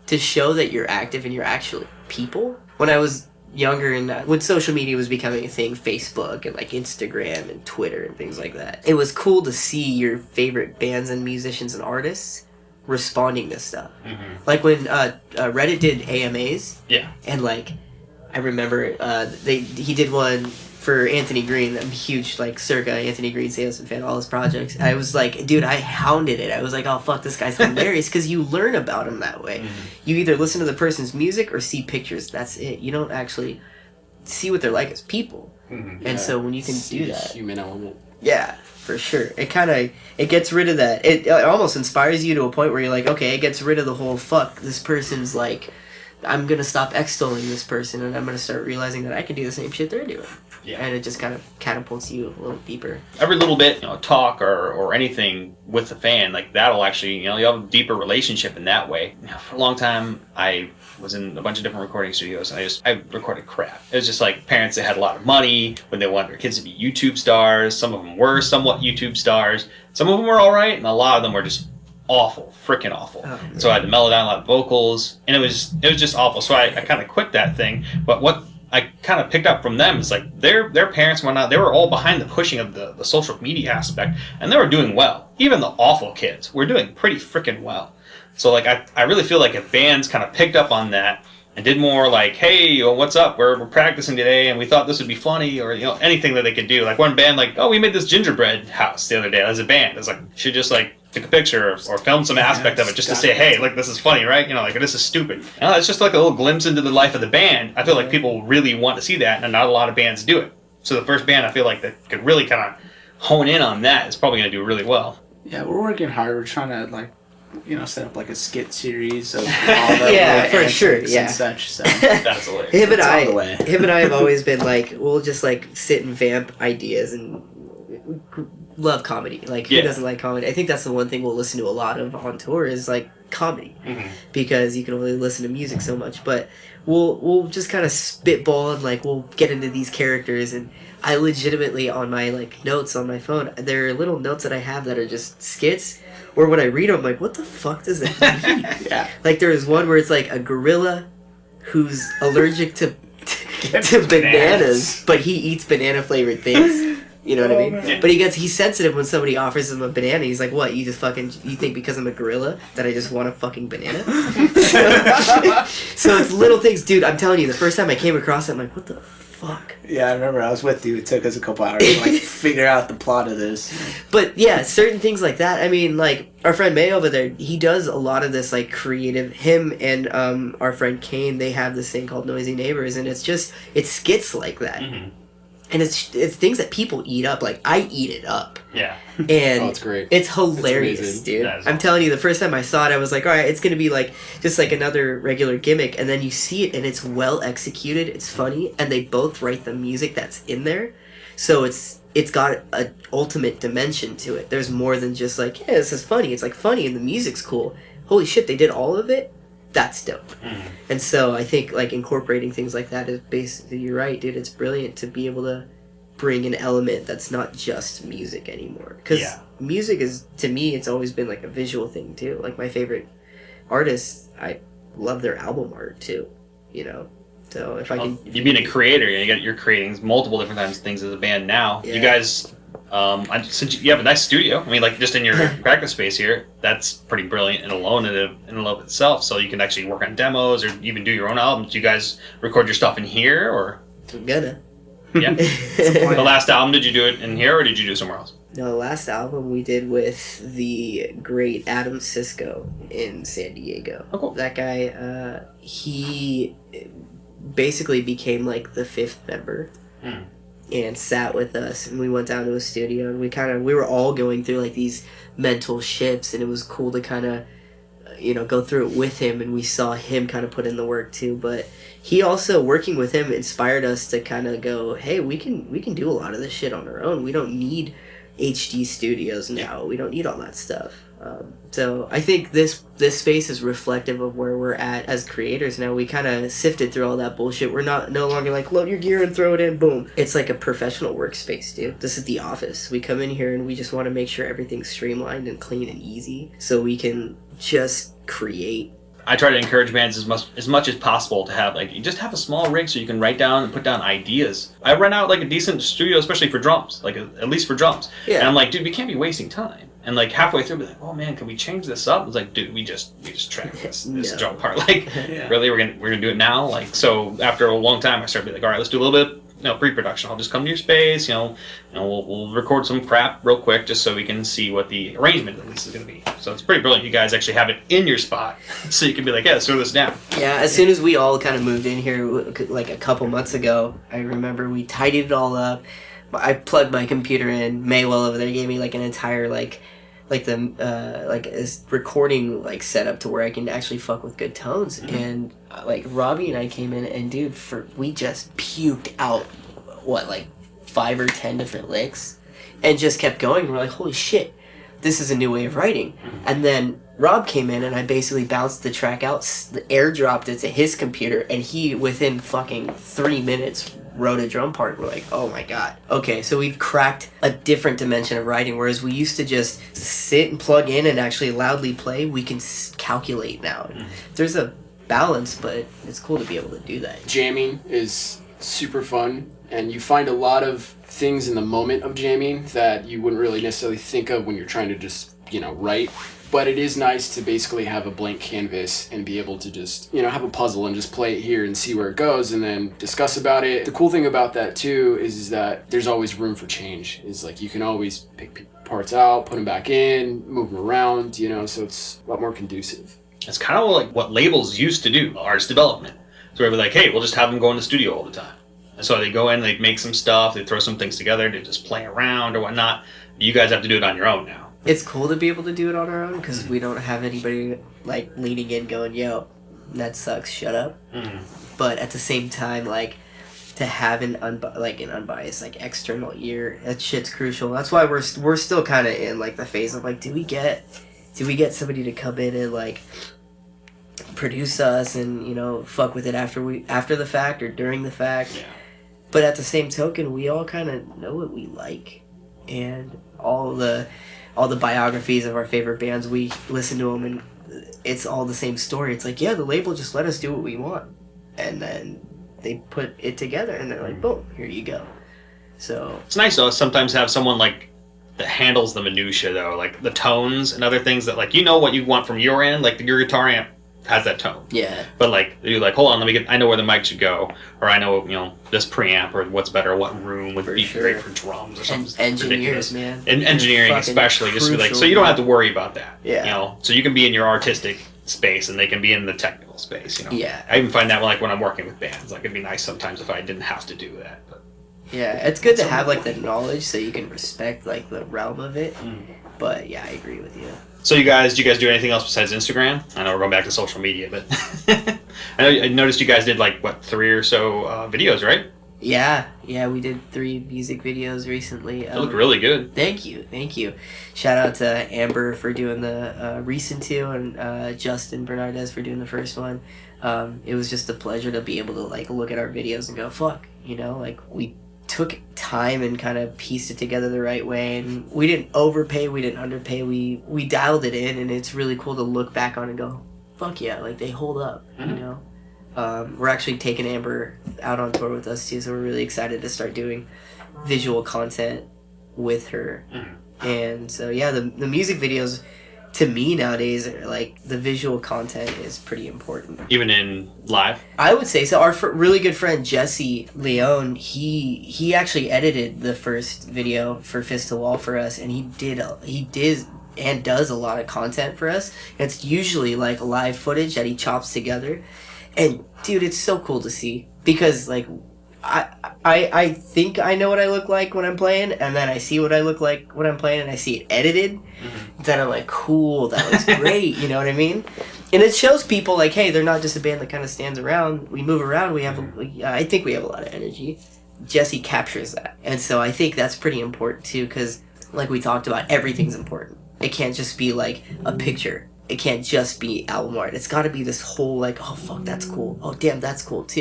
S3: to show that you're active and you're actually people. When I was younger and when social media was becoming a thing, Facebook and like Instagram and Twitter and things like that, it was cool to see your favorite bands and musicians and artists responding to stuff. Like when Reddit did AMAs, and like I remember he did one for Anthony Green. I'm a huge like circa Anthony Green Samson fan, all his projects. I was like, dude, I hounded it. I was like, oh fuck, this guy's hilarious, because you learn about him that way. You either listen to the person's music or see pictures. That's it. You don't actually see what they're like as people. And so when you can do that,
S2: human element.
S3: Yeah, for sure. It gets rid of that. It almost inspires you to a point where you're like, okay, it gets rid of the whole fuck, this person's like, I'm gonna stop extolling this person and I'm gonna start realizing that I can do the same shit they're doing. Yeah. And it just kind of catapults you a little deeper.
S6: Every little bit, you know, talk or anything with the fan, like that'll actually, you know, you'll have a deeper relationship in that way. You know, for a long time, I was in a bunch of different recording studios and I recorded crap. It was just like parents that had a lot of money when they wanted their kids to be YouTube stars. Some of them were somewhat YouTube stars. Some of them were all right, and a lot of them were just awful, freaking awful. So I had to mellow down a lot of vocals, and it was just awful. So I kind of quit that thing. But what I kind of picked up from them is like their parents and whatnot, they were all behind the pushing of the social media aspect, and they were doing well. Even the awful kids were doing pretty freaking well. So like I really feel like if bands kind of picked up on that and did more like, hey, what's up? We're practicing today, and we thought this would be funny, or you know, anything that they could do. Like one band, like, oh, we made this gingerbread house the other day as a band. It's like, you should just like take a picture or film some aspect of it just to say, hey, like this is funny, right? You know, like this is stupid. You know, it's just like a little glimpse into the life of the band. I feel like people really want to see that, and not a lot of bands do it. So the first band I feel like that could really kind of hone in on that is probably going to do really well.
S4: Yeah, we're working hard. We're trying to like set up like a skit series of all the
S3: Yeah,
S4: like,
S3: for
S4: antics
S3: sure,
S4: and
S3: yeah.
S4: such. So
S6: That's hilarious.
S3: Him and
S4: It's on the way.
S3: I have always been like, we'll just like sit and vamp ideas and love comedy. Like, who
S6: Yeah.
S3: doesn't like comedy? I think that's the one thing we'll listen to a lot of on tour is like comedy, because you can only listen to music so much. But we'll just kind of spitball and like we'll get into these characters, and I legitimately on my like notes on my phone, there are little notes that I have that are just skits. Or when I read them, I'm like, what the fuck does that mean?
S4: yeah,
S3: Like there's one where it's like a gorilla who's allergic to bananas, but he eats banana flavored things. You know what I mean?
S6: Yeah.
S3: But he's sensitive when somebody offers him a banana. He's like, what? You think because I'm a gorilla that I just want a fucking banana? So it's little things, dude. I'm telling you, the first time I came across it, I'm like, what the fuck?
S4: yeah. I remember I was with you. It took us a couple hours to like figure out the plot of this.
S3: But yeah, certain things like that. I mean, like our friend May over there, he does a lot of this like creative. Him and our friend Kane, they have this thing called Noisy Neighbors, and it's skits like that.
S6: Mm-hmm.
S3: And it's things that people eat up. Like I eat it up,
S6: Yeah.
S3: and
S2: Oh, it's great.
S3: it's hilarious,
S2: amazing.
S3: dude.
S6: That is
S3: I'm telling you, the first time I saw it, I was like, all right, it's gonna be like just like another regular gimmick. And then you see it, and it's well executed. It's funny, and they both write the music that's in there, so it's got an ultimate dimension to it. There's more than just like, yeah, this is funny. It's like funny, and the music's cool. Holy shit, they did all of it. That's dope. And so I think like incorporating things like that is basically, you're right, dude. It's brilliant to be able to bring an element that's not just music anymore. Because
S6: Yeah.
S3: music is, to me, it's always been like a visual thing too. Like my favorite artists, I love their album art too. You know, so if I can,
S6: You being a creator, you're creating multiple different kinds of things as a band now.
S3: Yeah.
S6: You guys, since you have a nice studio, I mean, like just in your practice space here, that's pretty brilliant in and of itself. So you can actually work on demos or even do your own albums. Do you guys record your stuff in here, or
S3: I'm gonna.
S6: yeah? The last album, did you do it in here or did you do it somewhere else?
S3: No, the last album we did with the great Adam Sisko in San Diego.
S6: Oh, cool.
S3: That guy, he basically became like the fifth member and sat with us, and we went down to his studio, and we were all going through like these mental shifts, and it was cool to kind of go through it with him, and we saw him kind of put in the work too. But he also, working with him, inspired us to kind of go, hey, we can do a lot of this shit on our own. We don't need HD studios now. We don't need all that stuff. So I think this space is reflective of where we're at as creators now. We kind of sifted through all that bullshit. We're no longer like, load your gear and throw it in, boom. It's like a professional workspace, dude. This is the office. We come in here and we just want to make sure everything's streamlined and clean and easy so we can just create.
S6: I try to encourage bands as much as possible to have you just have a small rig so you can write down and put down ideas. I rent out like a decent studio, especially for drums, at least for drums.
S3: Yeah.
S6: And I'm like, dude, we can't be wasting time. And like halfway through, be like, oh man, can we change this up? It's like, dude, we just track this
S3: No.
S6: drum part. Like,
S4: Yeah.
S6: really, we're gonna do it now. Like, so after a long time, I started to be like, all right, let's do a little bit. Pre-production. I'll just come to your space. We'll record some crap real quick just so we can see what the arrangement at least is going to be. So it's pretty brilliant. You guys actually have it in your spot, so you can be like, yeah, let's throw this down.
S3: Yeah, as soon as we all kind of moved in here, like a couple months ago, I remember we tidied it all up. I plugged my computer in. Maywell over there gave me like an entire a recording setup to where I can actually fuck with good tones.
S6: Mm-hmm.
S3: And Robby and I came in, and dude, we just puked out 5 or 10 different licks, and just kept going. We're like, holy shit, this is a new way of writing.
S6: Mm-hmm.
S3: And then Rob came in, and I basically bounced the track out, airdropped it to his computer, and he within fucking 3 minutes wrote a drum part. We're like, oh my god. Okay, so we've cracked a different dimension of writing, whereas we used to just sit and plug in and actually loudly play. We can calculate now. There's a balance, but it's cool to be able to do that.
S2: Jamming is super fun, and you find a lot of things in the moment of jamming that you wouldn't really necessarily think of when you're trying to just, write. But it is nice to basically have a blank canvas and be able to just, have a puzzle and just play it here and see where it goes and then discuss about it. The cool thing about that too is that there's always room for change. Is you can always pick parts out, put them back in, move them around, so it's a lot more conducive.
S6: It's kind of like what labels used to do, artist development. So we'd be like, hey, we'll just have them go in the studio all the time. And so they go in, they make some stuff, they throw some things together, they just play around or whatnot. You guys have to do it on your own now.
S3: it's cool to be able to do it on our own because we don't have anybody like leaning in going, yo, that sucks, shut up. But at the same time, like, to have an unbiased like external ear, that shit's crucial. That's why we're still kind of in like the phase of like, do we get somebody to come in and like produce us and, you know, fuck with it after the fact or during the fact.
S6: Yeah.
S3: But at the same token, we all kind of know what we like, and all the biographies of our favorite bands, we listen to them and it's all the same story. It's like, yeah, the label just let us do what we want, and then they put it together and they're like, boom, here you go. So
S6: it's nice though sometimes have someone like that handles the minutia though, like the tones and other things that like, you know what you want from your end, like your guitar amp has that tone.
S3: Yeah.
S6: But like you're like, hold on, I know where the mic should go, or I know, you know, this preamp or what's better, what room would be great for drums or something.
S3: Engineers, man.
S6: And engineering especially, just to be like, so you don't have to worry about that.
S3: Yeah.
S6: You know, so you can be in your artistic space and they can be in the technical space. You know.
S3: Yeah.
S6: I even find that like when I'm working with bands, like it'd be nice sometimes if I didn't have to do that. But
S3: yeah, it's good to have like the knowledge so you can respect like the realm of it. But yeah, I agree with you.
S6: So do you guys do anything else besides Instagram? I know we're going back to social media, but I noticed you guys did like what 3 or so videos, right?
S3: Yeah, we did 3 music videos recently.
S6: They look really good.
S3: Thank you. Shout out to Amber for doing the recent 2, and Justin Bernardez for doing the first one. It was just a pleasure to be able to like look at our videos and go, fuck, you know, like we took time and kind of pieced it together the right way, and we didn't overpay, we didn't underpay, we dialed it in, and it's really cool to look back on and go, fuck yeah, like they hold up, you know. We're actually taking Amber out on tour with us too, so we're really excited to start doing visual content with her. And so yeah, the music videos to me nowadays are like, the visual content is pretty important.
S6: Even in live?
S3: I would say so. Our really good friend Jesse Leone, he actually edited the first video for Fist to Wall for us, and he did and does a lot of content for us. It's usually like live footage that he chops together, and dude, it's so cool to see, because like I think I know what I look like when I'm playing, and then I see what I look like when I'm playing, and I see it edited. Then I'm like, cool, that looks great, you know what I mean? And it shows people like, hey, they're not just a band that kind of stands around. We move around. We have, I think we have a lot of energy. Jesse captures that, and so I think that's pretty important too, because like we talked about, everything's important. It can't just be like a picture. It can't just be album art. It's got to be this whole like, oh fuck, that's cool. Oh damn, that's cool too.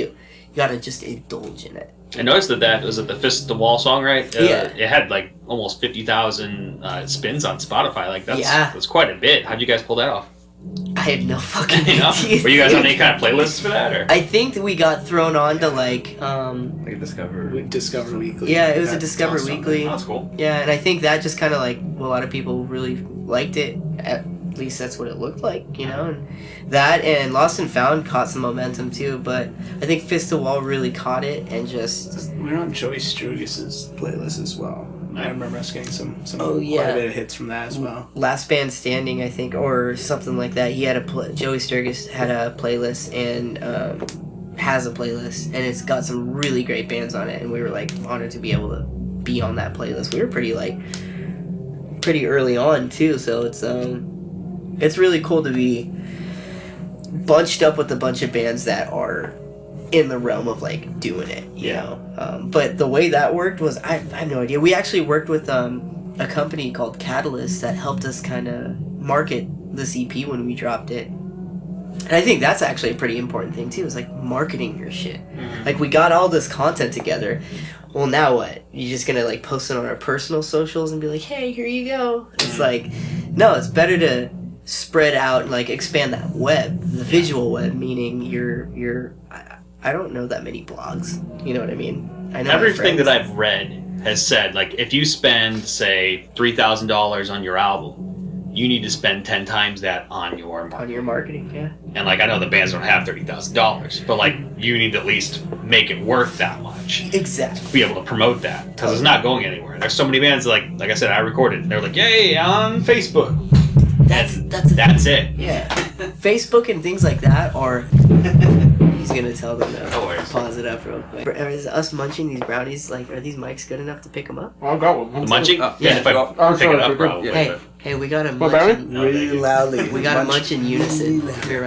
S3: You gotta just indulge in it.
S6: I noticed that was it the Fist to Wall song, right?
S3: Yeah.
S6: It had like almost 50,000 spins on Spotify. Like that's quite a bit. How'd you guys pull that off?
S3: I have no fucking
S6: You know?
S3: idea.
S6: Were you guys on any kind of playlists for that, or?
S3: I think that we got thrown on to like
S5: Like
S4: Discover Weekly.
S3: yeah, it was a
S4: That
S3: Discover
S4: awesome.
S3: Weekly.
S6: Oh, that's cool.
S3: Yeah, and I think that just kind of like, well, a lot of people really liked it. At least that's what it looked like, you know. And that and Lost and Found caught some momentum too, but I think Fist to Wall really caught it and just.
S4: We're on Joey Strugis's playlist as well. I remember us getting some
S3: Oh,
S4: quite
S3: yeah.
S4: a bit of hits from that as well.
S3: Last Band Standing, I think, or something like that. He had Joey Sturgis had a playlist and has a playlist, and it's got some really great bands on it. And we were like honored to be able to be on that playlist. We were pretty early on too, so it's really cool to be bunched up with a bunch of bands that are in the realm of like doing it, you know. But the way that worked was I have no idea. We actually worked with a company called Catalyst that helped us kind of market this EP when we dropped it. And I think that's actually a pretty important thing too, is like marketing your shit. Like we got all this content together. Well, now what? You're just gonna like post it on our personal socials and be like, hey, here you go. It's like, no, it's better to spread out and like expand that web, the visual web, meaning I don't know that many blogs. You know what I mean? I know
S6: Everything that I've read has said, like, if you spend, say, $3,000 on your album, you need to spend 10 times that on your marketing.
S3: On your marketing, yeah.
S6: And, like, I know the bands don't have $30,000, but, like, you need to at least make it worth that much.
S3: Exactly.
S6: Be able to promote that, because it's not going anywhere. There's so many bands, like I said, I recorded. They're like, yay, on Facebook.
S3: That's
S6: it.
S3: Yeah. Facebook and things like that are gonna tell them to
S6: No worries.
S3: pause it up real quick. Is us munching these brownies, like, are these mics good enough to pick them up?
S2: I've got one.
S6: The munching?
S5: Oh,
S6: yeah, if I
S5: yeah.
S6: pick
S2: sorry,
S6: it up,
S2: good.
S6: probably.
S3: Hey, hey, we gotta
S2: What,
S3: munch
S2: Barry?
S3: in,
S6: No, thank you.
S7: loudly.
S3: we gotta munch in unison. Here,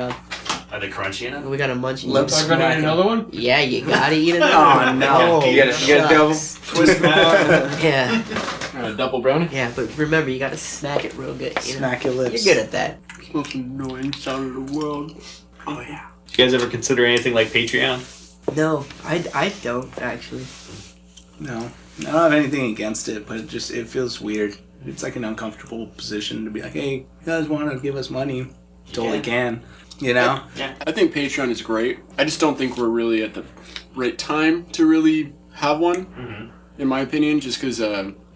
S6: Are they crunchy enough?
S3: we gotta munch in
S7: Lips
S3: unison.
S2: I'm gonna eat another one.
S3: Yeah, you gotta eat it.
S7: Oh, no.
S5: You get a double.
S7: Twist that.
S3: Yeah,
S2: Double brownie.
S3: yeah, but remember, you gotta smack it real good. You know?
S7: Smack your lips.
S3: You're good at that.
S7: Most annoying sound in the world. Oh, yeah.
S6: Do you guys ever consider anything like Patreon?
S3: No, I don't actually.
S4: No, I don't have anything against it, but it feels weird. It's like an uncomfortable position to be like, hey, you guys want to give us money? Totally can. You know?
S2: I think Patreon is great. I just don't think we're really at the right time to really have one, in my opinion, just because...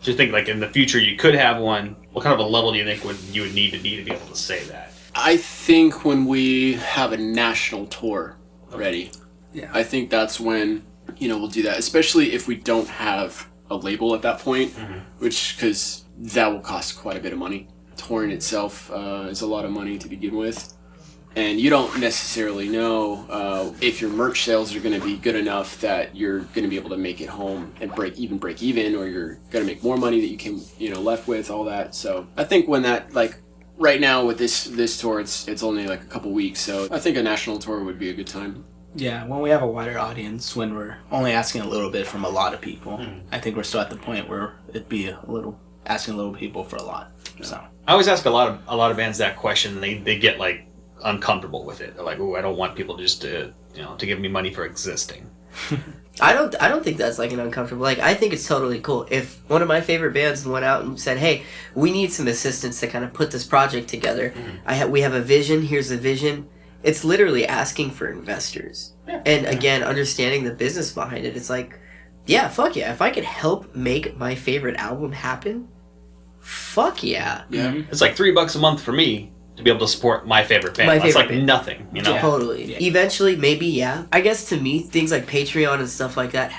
S6: Just think like in the future you could have one. What kind of a level do you think you would need to be able to say that?
S2: I think when we have a national tour ready,
S4: Yeah.
S2: I think that's when, we'll do that. Especially if we don't have a label at that point, which, because that will cost quite a bit of money. Touring itself is a lot of money to begin with. And you don't necessarily know if your merch sales are going to be good enough that you're going to be able to make it home and break even, or you're going to make more money that you can, left with, all that. So I think when that, like, right now with this tour, it's only like a couple weeks. So I think a national tour would be a good time.
S4: Yeah, when we have a wider audience, when we're only asking a little bit from a lot of people, I think we're still at the point where it'd be asking a little people for a lot. So
S6: I always ask a lot of bands that question, and they get like uncomfortable with it. They're like, "Oh, I don't want people just to give me money for existing."
S3: I don't think that's like an uncomfortable. Like, I think it's totally cool. If one of my favorite bands went out and said, "Hey, we need some assistance to kind of put this project together. We have a vision. Here's the vision." It's literally asking for investors. And again, understanding the business behind it. It's like, yeah, fuck yeah. If I could help make my favorite album happen, fuck yeah.
S2: Yeah.
S6: It's like $3 a month for me to be able to support my favorite band.
S3: My
S6: That's
S3: favorite
S6: like
S3: band.
S6: nothing,
S3: Totally.
S4: Yeah.
S3: Eventually, maybe, yeah. I guess to me, things like Patreon and stuff like that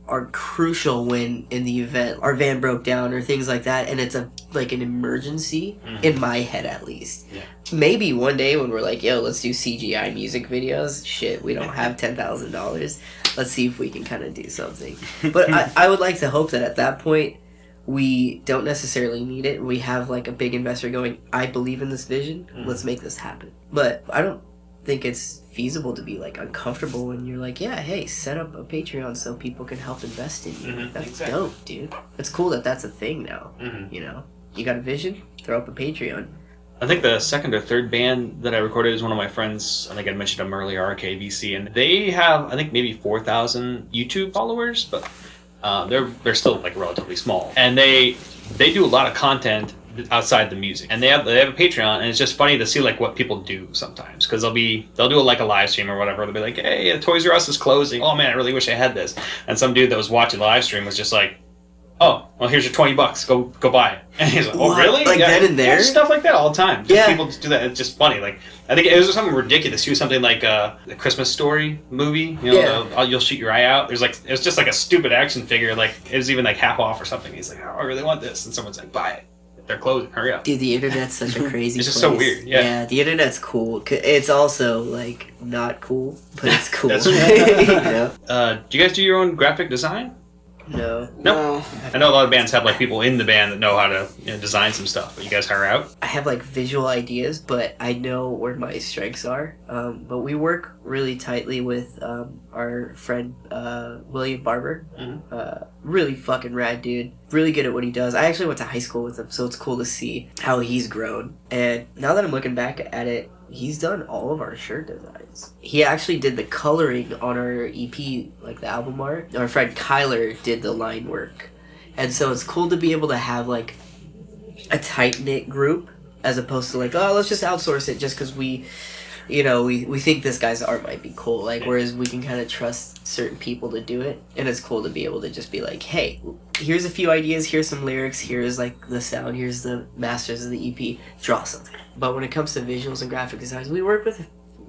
S3: are crucial when in the event our van broke down or things like that, and it's an emergency, in my head at least.
S6: Yeah.
S3: Maybe one day when we're like, yo, let's do CGI music videos. Shit, we don't have $10,000. Let's see if we can kind of do something. But I would like to hope that at that point, we don't necessarily need it. We have like a big investor going, I believe in this vision. Let's make this happen. But I don't think it's feasible to be like uncomfortable when you're like, yeah, hey, set up a Patreon so people can help invest in you. That's
S6: exactly.
S3: dope, dude. It's cool that that's a thing now. You got a vision? Throw up a Patreon.
S6: I think the second or third band that I recorded is one of my friends. I think I mentioned them earlier, RKVC, and they have, I think, maybe 4,000 YouTube followers, but they're still like relatively small, and they do a lot of content outside the music, and they have a Patreon, and it's just funny to see like what people do sometimes, because they'll do like a live stream or whatever. They'll be like, hey, Toys R Us is closing. Oh man, I really wish I had this. And some dude that was watching the live stream was just like, oh, well, here's your $20. Go buy it. And he's like, oh,
S3: What?
S6: really?
S3: Like then and there?
S6: Yeah, stuff like that all the time. Just
S3: Yeah.
S6: people just do that. It's just funny. Like, I think it was something ridiculous. He was something like the Christmas Story movie. You'll shoot your eye out. It was just like a stupid action figure. Like, it was even like half off or something. He's like, oh, I really want this. And someone's like, buy it. They're closing. Hurry up.
S3: Dude, the internet's such a crazy
S6: It's just
S3: place.
S6: so weird, yeah.
S3: The internet's cool. It's also, like, not cool, but it's cool.
S6: That's-
S3: You know?
S6: Do you guys do your own graphic design?
S3: No.
S6: No. I know a lot of bands have like people in the band that know how to design some stuff, but you guys hire out?
S3: I have like visual ideas, but I know where my strengths are. But we work really tightly with our friend William Barber. Really fucking rad dude. Really good at what he does. I actually went to high school with him, so it's cool to see how he's grown. And now that I'm looking back at it, he's done all of our shirt designs. He actually did the coloring on our EP, like the album art. Our friend Kyler did the line work. And so it's cool to be able to have like a tight-knit group as opposed to like, oh, let's just outsource it just because we think this guy's art might be cool. Like, whereas we can kind of trust certain people to do it. And it's cool to be able to just be like, hey, here's a few ideas, here's some lyrics, here's like the sound, here's the masters of the EP, draw something. But when it comes to visuals and graphic designs, we work with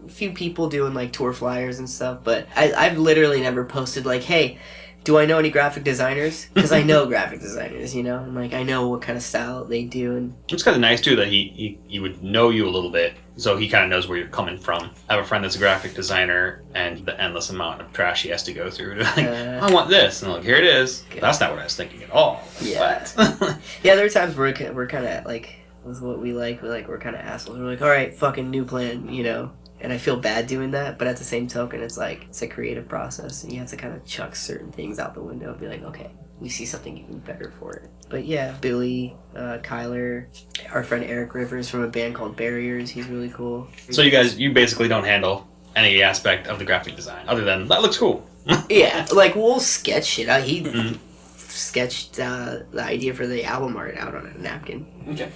S3: few people doing like tour flyers and stuff, but I've literally never posted like, hey, do I know any graphic designers? Because I know graphic designers, you know, and like I know what kind of style they do. And
S6: it's kind of nice too that he would know you a little bit, so he kind of knows where you're coming from. I have a friend that's a graphic designer, and the endless amount of trash he has to go through to like, I want this, and I'm like, here it is.
S3: Okay.
S6: That's not what I was thinking at all.
S3: Yeah.
S6: But
S3: Yeah, there are times where we're kind of like, with what we like, we're kind of assholes. We're like, all right, fucking new plan, you know. And I feel bad doing that, but at the same token, it's like, it's a creative process, and you have to kind of chuck certain things out the window and be like, okay, we see something even better for it. But yeah, Billy, Kyler, our friend Eric Rivers from a band called Barriers, he's really cool.
S6: so you basically don't handle any aspect of the graphic design other than that looks cool.
S3: Yeah, like we'll sketch shit out. He sketched the idea for the album art out on a napkin.
S6: Okay.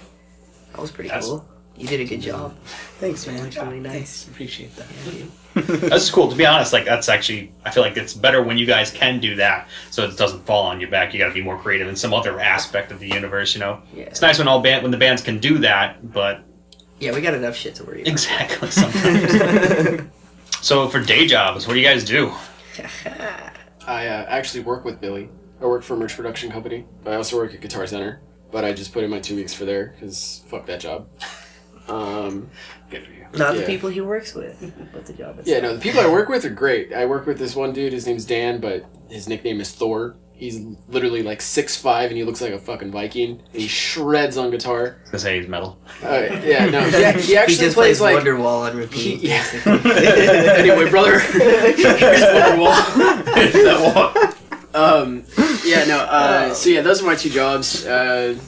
S3: That was pretty cool. You did a good job.
S4: Thanks, man.
S3: Looks really nice.
S4: Appreciate that.
S3: Yeah, dude.
S6: That's cool. To be honest, like that's actually, I feel like it's better when you guys can do that, so it doesn't fall on your back. You got to be more creative in some other aspect of the universe. You know,
S3: Yeah.
S6: it's nice when when the bands can do that, but
S3: Yeah, we got enough shit to worry about.
S6: exactly sometimes. So for day jobs, what do you guys do?
S2: I actually work with Billy. I work for a merch production company, but I also work at Guitar Center. But I just put in my 2 weeks for there because fuck that job.
S6: Good for you.
S3: Not the
S2: Yeah.
S3: people he works with, but the job itself.
S2: Yeah, no, the people I work with are great. I work with this one dude. His name's Dan, but his nickname is Thor. He's literally like 6'5", and he looks like a fucking Viking. And he shreds on guitar.
S6: I was gonna say he's metal.
S2: Yeah, no, he
S3: He
S2: actually
S3: just
S2: plays
S3: plays
S2: like.
S3: Wonderwall on repeat.
S2: Yeah.
S3: basically.
S2: Anyway, brother, here's Wonderwall. Yeah, no. So yeah, those are my 2 jobs. The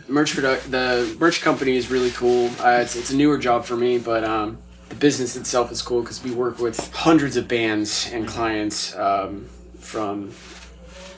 S2: merch company is really cool. It's a newer job for me, but the business itself is cool because we work with hundreds of bands and clients, from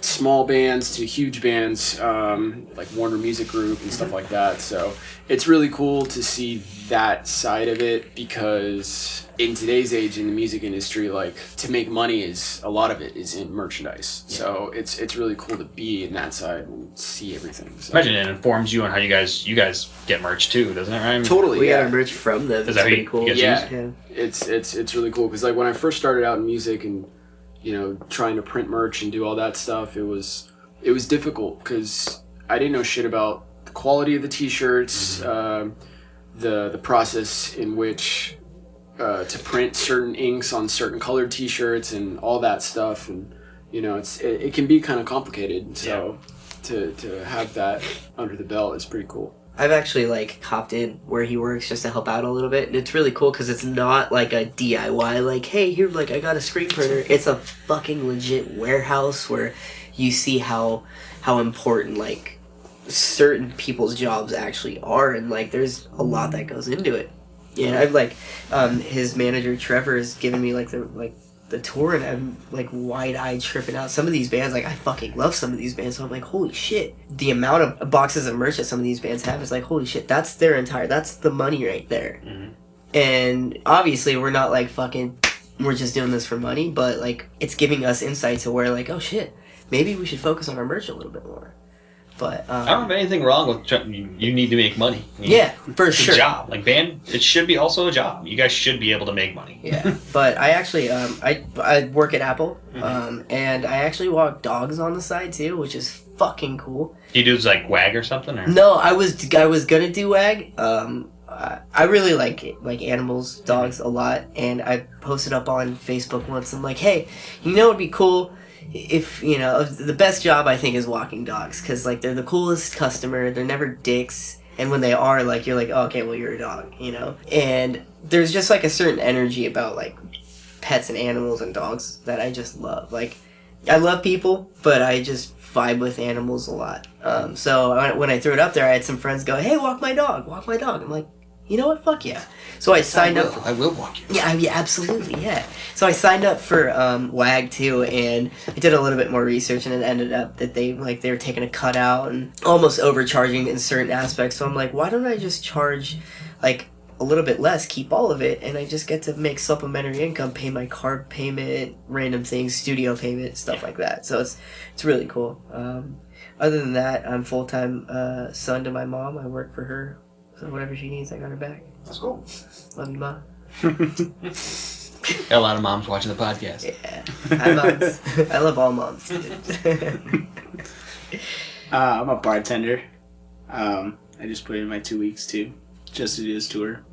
S2: small bands to huge bands, like Warner Music Group and stuff like that. So it's really cool to see that side of it, because in today's age in the music industry, like, to make money is a lot of it is in merchandise. So it's really cool to be in that side and see everything. So.
S6: Imagine it informs you on how you guys get merch too, doesn't it? Right?
S2: Totally.
S3: We
S2: yeah.
S3: got our merch from them.
S6: Is
S3: It's
S6: that how
S3: pretty
S6: you
S3: cool.
S6: guys
S2: Yeah.
S6: use it?
S2: It's really cool because like when I first started out in music and trying to print merch and do all that stuff, it was difficult because I didn't know shit about the quality of the t-shirts, the process in which to print certain inks on certain colored t-shirts and all that stuff, and it can be kind of complicated. So to have that under the belt is pretty cool.
S3: I've actually like hopped in where he works just to help out a little bit, and it's really cool because it's not like a DIY, like, hey, here, like, I got a screen printer. It's a fucking legit warehouse where you see how important like certain people's jobs actually are, and like there's a lot that goes into it. Yeah, I've like his manager Trevor has given me like the tour, and I'm like wide-eyed tripping out. Some of these bands, like, I fucking love some of these bands, so I'm like, holy shit. The amount of boxes of merch that some of these bands have is like, holy shit, that's the money right there. And obviously we're not like fucking, we're just doing this for money, but like it's giving us insight to where like, oh shit, maybe we should focus on our merch a little bit more. But
S6: I don't have anything wrong with you need to make money.
S3: Yeah, for
S6: It's
S3: sure.
S6: a job. Like band, it should be also a job. You guys should be able to make money.
S3: Yeah, but I actually I work at Apple, and I actually walk dogs on the side too, which is fucking cool.
S6: Do you do like WAG or something? Or?
S3: No, I was gonna do WAG. I really like animals, dogs a lot, and I posted up on Facebook once. I'm like, hey, it'd be cool if the best job I think is walking dogs, because like they're the coolest customer. They're never dicks. And when they are, like, you're like, oh, okay, well, you're a dog, And there's just, like, a certain energy about, like, pets and animals and dogs that I just love. Like, I love people, but I just vibe with animals a lot. So when I threw it up there, I had some friends go, hey, walk my dog. I'm like, you know what? Fuck yeah. So I signed up.
S6: I will walk you.
S3: Yeah, absolutely, yeah. So I signed up for WAG too, and I did a little bit more research, and it ended up that they were taking a cut out and almost overcharging in certain aspects. So I'm like, why don't I just charge like a little bit less, keep all of it, and I just get to make supplementary income, pay my card payment, random things, studio payment, stuff like that. So it's really cool. Other than that, I'm full-time son to my mom. I work for her. So whatever she needs, I got her back.
S6: That's cool.
S3: Love you, Ma.
S6: Got a lot of moms watching the podcast.
S3: Yeah. Hi, moms. I love all moms. Dude.
S4: I'm a bartender. I just put in my 2 weeks too, just to do this tour.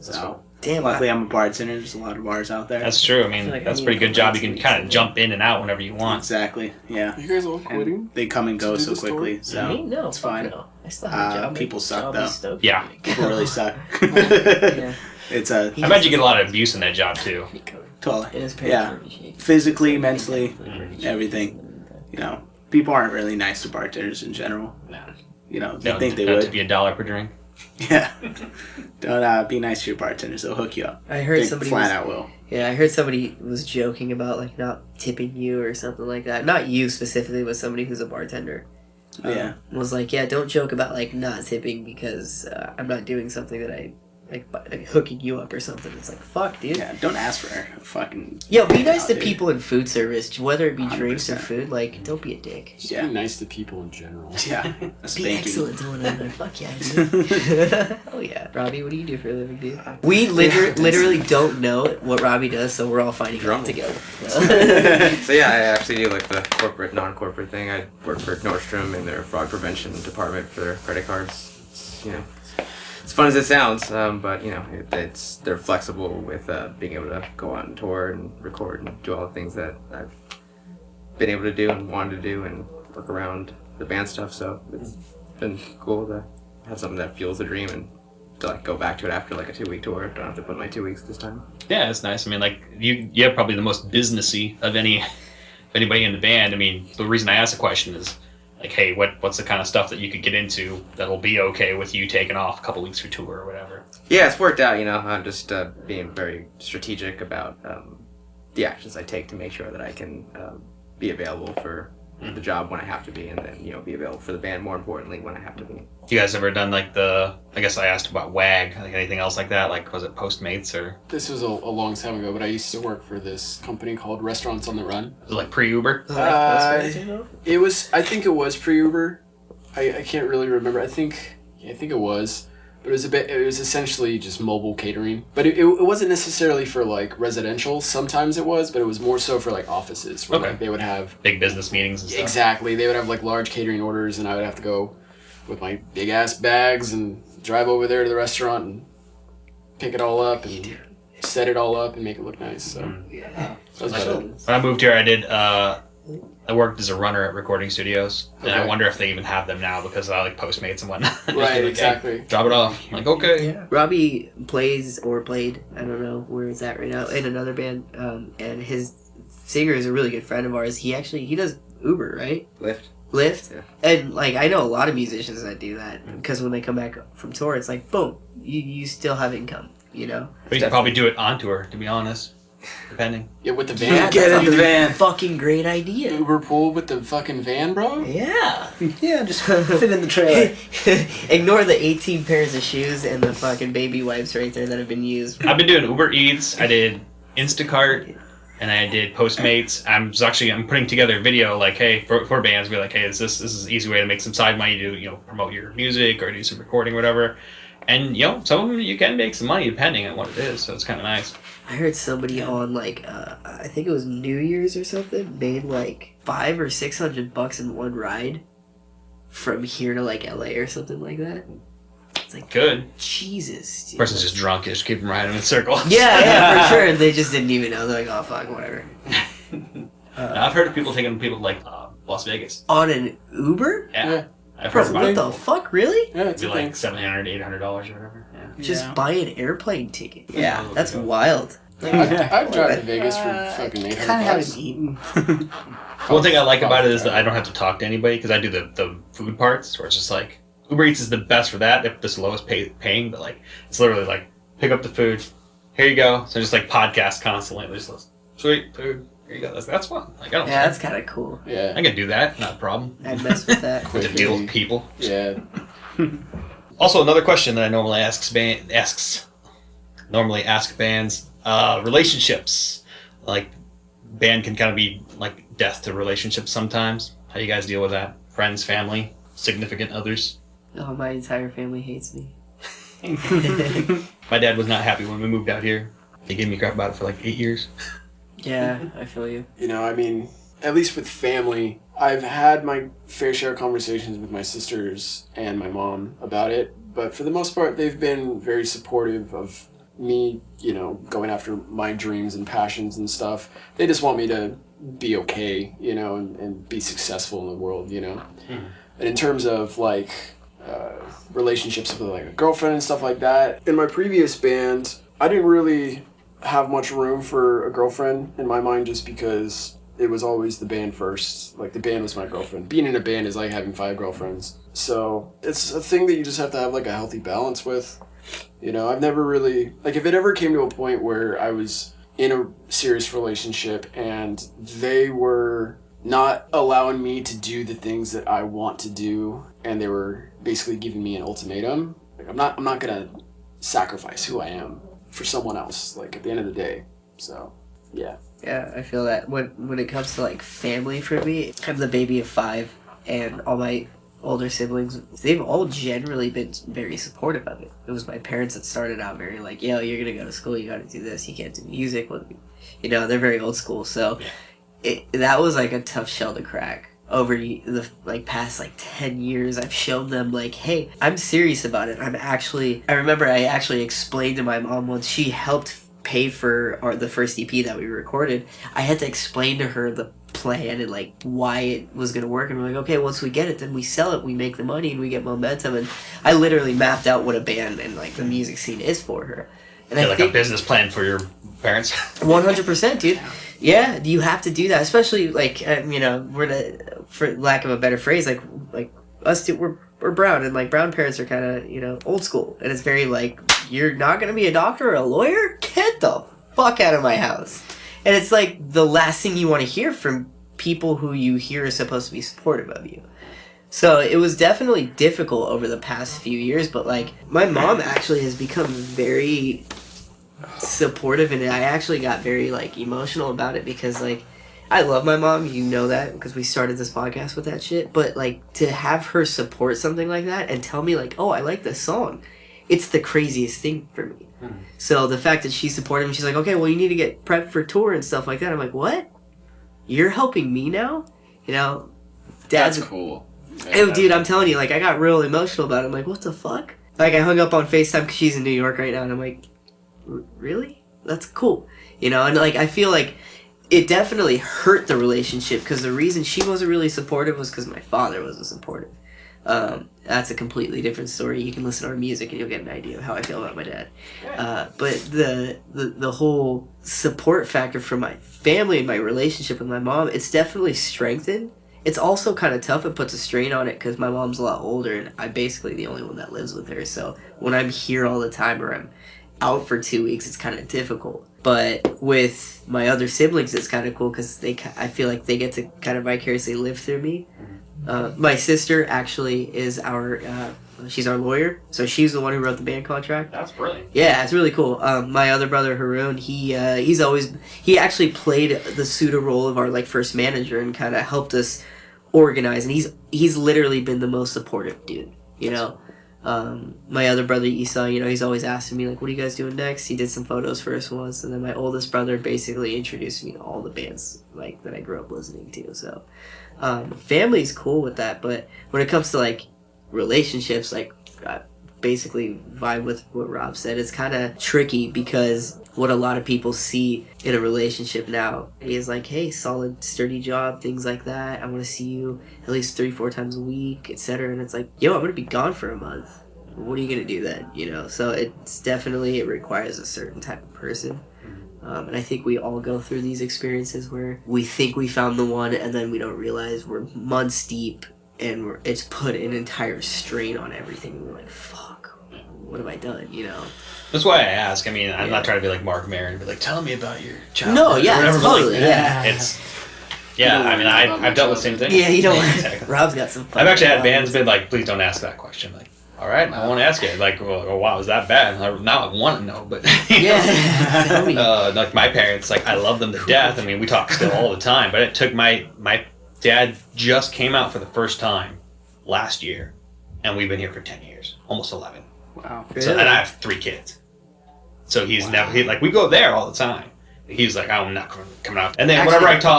S4: So
S3: Damn.
S4: luckily I'm a bartender. There's a lot of bars out there.
S6: That's true. I mean,
S3: feel like I
S6: that's a
S3: need
S6: pretty
S3: to
S6: good job.
S3: go
S6: You can
S3: to
S6: kind of
S3: weeks.
S6: jump in and out whenever you want.
S4: Exactly. Yeah.
S2: You guys all quitting?
S4: And they come and go
S2: to do
S4: so
S2: this tour?
S4: quickly. So
S3: Me? No.
S4: it's
S3: fuck
S4: fine.
S3: No. I still have a job.
S4: People suck,
S3: I'll be
S4: though.
S3: stoked
S6: Yeah.
S3: for me.
S4: People really suck.
S3: Yeah.
S4: It's
S6: I imagine you get a lot of abuse in that job too.
S4: totally.
S3: It is
S4: Yeah. Physically, mentally, everything. You know, people aren't really nice to bartenders in general. You know, they think they
S6: Don't
S4: would.
S6: tip you $1 per drink.
S4: Yeah. Don't be nice to your bartenders. They'll hook you up.
S3: I heard
S4: They
S3: somebody
S4: flat
S3: was,
S4: out will.
S3: Yeah, I heard somebody was joking about like not tipping you or something like that. Not you specifically, but somebody who's a bartender.
S4: Yeah.
S3: Was like, yeah, don't joke about like not tipping because I'm not doing something that I like hooking you up or something. It's like, fuck, dude.
S4: Yeah. Don't ask for a fucking.
S3: Yeah, be nice to
S4: dude.
S3: people in food service, whether it be drinks or
S4: 100%.
S3: food. Like, don't be a dick.
S2: Just
S4: Yeah.
S2: be nice to people in general.
S4: Yeah. A
S3: Be
S4: spanking.
S3: excellent to one another. Fuck yeah, dude. Oh yeah, Robbie, what do you do for a living, dude? We literally don't know what Robbie does, so we're all finding out
S5: Drunk.
S3: together.
S5: So yeah, I actually do like the corporate, non-corporate thing. I work for Nordstrom in their fraud prevention department for their credit cards. It's, you know, it's fun as it sounds, but you know, they're flexible with being able to go on tour and record and do all the things that I've been able to do and wanted to do and work around the band stuff. So it's been cool to have something that fuels the dream and to like go back to it after like a 2-week tour. Don't have to put my 2 weeks this time.
S6: Yeah, it's nice. I mean, like you have probably the most businessy of anybody in the band. I mean, the reason I asked the question is like, hey, what's the kind of stuff that you could get into that'll be okay with you taking off a couple weeks for tour or whatever?
S5: Yeah, it's worked out, you know. I'm just being very strategic about the actions I take to make sure that I can be available for the job when I have to be, and then, you know, be available for the band, more importantly, when I have to be.
S6: You guys ever done like I guess I asked about WAG, like anything else like that? Like, was it Postmates or
S2: This was a long time ago, but I used to work for this company called Restaurants on the Run.
S6: was it like pre-Uber?
S2: It was. I think it was pre-Uber. I can't really remember. I think it was. But it was essentially just mobile catering. But it wasn't necessarily for like residential. Sometimes it was, but it was more so for like offices where
S6: Okay.
S2: like they would have
S6: Big business meetings and stuff.
S2: exactly. They would have like large catering orders, and I would have to go with my big ass bags and drive over there to the restaurant and pick it all up and set it all up and make it look nice. So that was about it.
S6: When I moved here, I worked as a runner at recording studios, and I
S2: Okay.
S6: wonder if they even have them now because I like Postmates and whatnot. Just be
S2: Right,
S6: like,
S2: exactly.
S6: "Hey, drop it off. I'm like, okay.
S3: Yeah. Robbie plays or played, I don't know where it's at right now, in another band, and his singer is a really good friend of ours. He does Uber, right? Lyft.
S5: Yeah.
S3: And like I know a lot of musicians that do that because when they come back from tour, it's like boom, you still have income, you know.
S6: But you can probably do it on tour, to be honest, depending.
S2: Yeah, with the van.
S3: Yeah,
S4: Get
S3: that's
S4: in the
S3: a
S4: van.
S3: Fucking great idea.
S2: Uber pool with the fucking van, bro.
S3: Yeah.
S4: Yeah, just fit in the trailer.
S3: Ignore the 18 pairs of shoes and the fucking baby wipes right there that have been used.
S6: I've been doing Uber Eats. I did Instacart, and I did Postmates. I'm putting together a video like, hey, for bands, be like, hey, this is an easy way to make some side money to promote your music or do some recording, or whatever. And some of them you can make some money depending on what it is, so it's kind of nice.
S3: I heard somebody on like I think it was New Year's or something made like $500 or $600 in one ride from here to like LA or something like that. It's like
S6: Good.
S3: Jesus. Dude.
S6: Person's just drunk, just keep them riding in circles.
S3: Yeah, for sure. And they just didn't even know. They're like, oh fuck, whatever.
S6: I've heard of people taking people like Las Vegas.
S3: On an Uber?
S2: Yeah.
S6: I've
S3: Bro,
S6: heard about
S3: what
S6: it.
S3: the fuck, really?
S2: Yeah, it's
S6: It'd
S2: a
S6: be
S2: thing.
S6: like $700, $800 or whatever. Yeah.
S3: Just buy an airplane ticket.
S6: Yeah.
S3: That's wild.
S2: I'd drive to Vegas for fucking $800.
S4: Kind of haven't eaten.
S6: One thing I like about it is that I don't have to talk to anybody because I do the food parts, where it's just like Uber Eats is the best for that. They're just the lowest paying, but like it's literally like pick up the food, here you go. So just like podcast constantly. Just like, sweet food, here you go. That's fun. Like I don't.
S3: Yeah, that's kind of cool.
S2: Yeah.
S6: I can do that, not a problem.
S3: I'd mess with that.
S6: To deal with people.
S2: Yeah.
S6: Also, another question that I normally ask bands: relationships. Like band can kind of be like death to relationships sometimes. How do you guys deal with that? Friends, family, significant others.
S3: Oh, my entire family hates me.
S6: My dad was not happy when we moved out here. They gave me crap about it for like 8 years.
S3: Yeah, I feel you.
S2: You know, I mean, at least with family, I've had my fair share of conversations with my sisters and my mom about it, but for the most part, they've been very supportive of me, you know, going after my dreams and passions and stuff. They just want me to be okay, you know, and be successful in the world, you know. And in terms of like relationships with like a girlfriend and stuff like that, in my previous band, I didn't really have much room for a girlfriend in my mind, just because it was always the band first. Like, the band was my girlfriend. Being in a band is like having 5 girlfriends. So it's a thing that you just have to have like a healthy balance with. You know, I've never really, like, if it ever came to a point where I was in a serious relationship and they were not allowing me to do the things that I want to do, and they were basically giving me an ultimatum, like, I'm not gonna sacrifice who I am for someone else, like, at the end of the day. So, yeah.
S3: Yeah, I feel that when it comes to like family for me, I'm the baby of 5, and all my older siblings, they've all generally been very supportive of it. It was my parents that started out very like, yo, you're gonna go to school, you gotta do this, you can't do music. Well, you know, they're very old school, so that was like a tough shell to crack. Over the like past like 10 years, I've shown them like, hey, I'm serious about it. I remember I actually explained to my mom once, she helped pay for the first EP that we recorded. I had to explain to her the plan and like why it was going to work, and we're like, okay, once we get it, then we sell it, we make the money, and we get momentum. And I literally mapped out what a band and like the music scene is for her. And I
S6: like
S3: think
S6: a business plan for your parents.
S3: 100%, dude. Yeah, you have to do that, especially like you know, for lack of a better phrase, like us two, we're brown, and like brown parents are kind of, you know, old school, and it's very like, you're not gonna be a doctor or a lawyer? Get the fuck out of my house. And it's like the last thing you want to hear from people who you hear are supposed to be supportive of you. So it was definitely difficult over the past few years, but like my mom actually has become very supportive, and I actually got very like emotional about it, because like I love my mom, you know that, because we started this podcast with that shit, but like to have her support something like that and tell me like, oh, I like this song, it's the craziest thing for me. So the fact that she supported me, she's like, okay, well, you need to get prepped for tour and stuff like that. I'm like, what? You're helping me now? You know, Dad's
S2: That's cool.
S3: Hey, dude, I'm telling you, like, I got real emotional about it. I'm like, what the fuck? Like, I hung up on FaceTime because she's in New York right now, and I'm like, really? That's cool. You know, and like, I feel like it definitely hurt the relationship, because the reason she wasn't really supportive was because my father wasn't supportive. That's a completely different story. You can listen to our music and you'll get an idea of how I feel about my dad. But the whole support factor for my family and my relationship with my mom, it's definitely strengthened. It's also kind of tough. It puts a strain on it because my mom's a lot older, and I'm basically the only one that lives with her. So when I'm here all the time, or I'm out for 2 weeks, it's kind of difficult. But with my other siblings, it's kind of cool because I feel like they get to kind of vicariously live through me. My sister actually is she's our lawyer, so she's the one who wrote the band contract.
S6: That's brilliant.
S3: Yeah, it's really cool. My other brother Haroon, he actually played the pseudo role of our like first manager and kind of helped us organize, and he's literally been the most supportive dude, you know. My other brother Esau, you know, he's always asking me like, what are you guys doing next? He did some photos for us once, and then my oldest brother basically introduced me to all the bands like that I grew up listening to. So family's cool with that, but when it comes to like relationships, like I basically vibe with what Rob said. It's kind of tricky because what a lot of people see in a relationship now is like, hey, solid, sturdy job, things like that. I want to see you at least 3-4 times a week, etc. And it's like, yo, I'm going to be gone for a month. What are you going to do then? You know, so it's definitely, it requires a certain type of person. And I think we all go through these experiences where we think we found the one, and then we don't realize we're months deep, and it's put an entire strain on everything. We're like, fuck, what have I done, you know?
S6: That's why I ask. I mean, I'm not trying to be like Mark Maron and be like, tell me about your childhood.
S3: No, yeah,
S6: or whatever,
S3: totally,
S6: like,
S3: yeah.
S6: It's, yeah, I mean, I've dealt with the same thing.
S3: Yeah, you know
S6: Exactly.
S3: what? Rob's got some fun.
S6: I've actually had bands been like, please don't ask that question. Like, all right, I won't ask it. Like, oh, wow, is that bad? Now I want to know, but
S3: Yeah, tell me.
S6: like my parents, like I love them to death. I mean, we talk still all the time, but it took my dad just came out for the first time last year, and we've been here for 10 years, almost 11.
S4: Wow.
S6: So, and I have 3 kids. So he's never we go there all the time. He's like, I'm not coming out. And then
S3: Actually,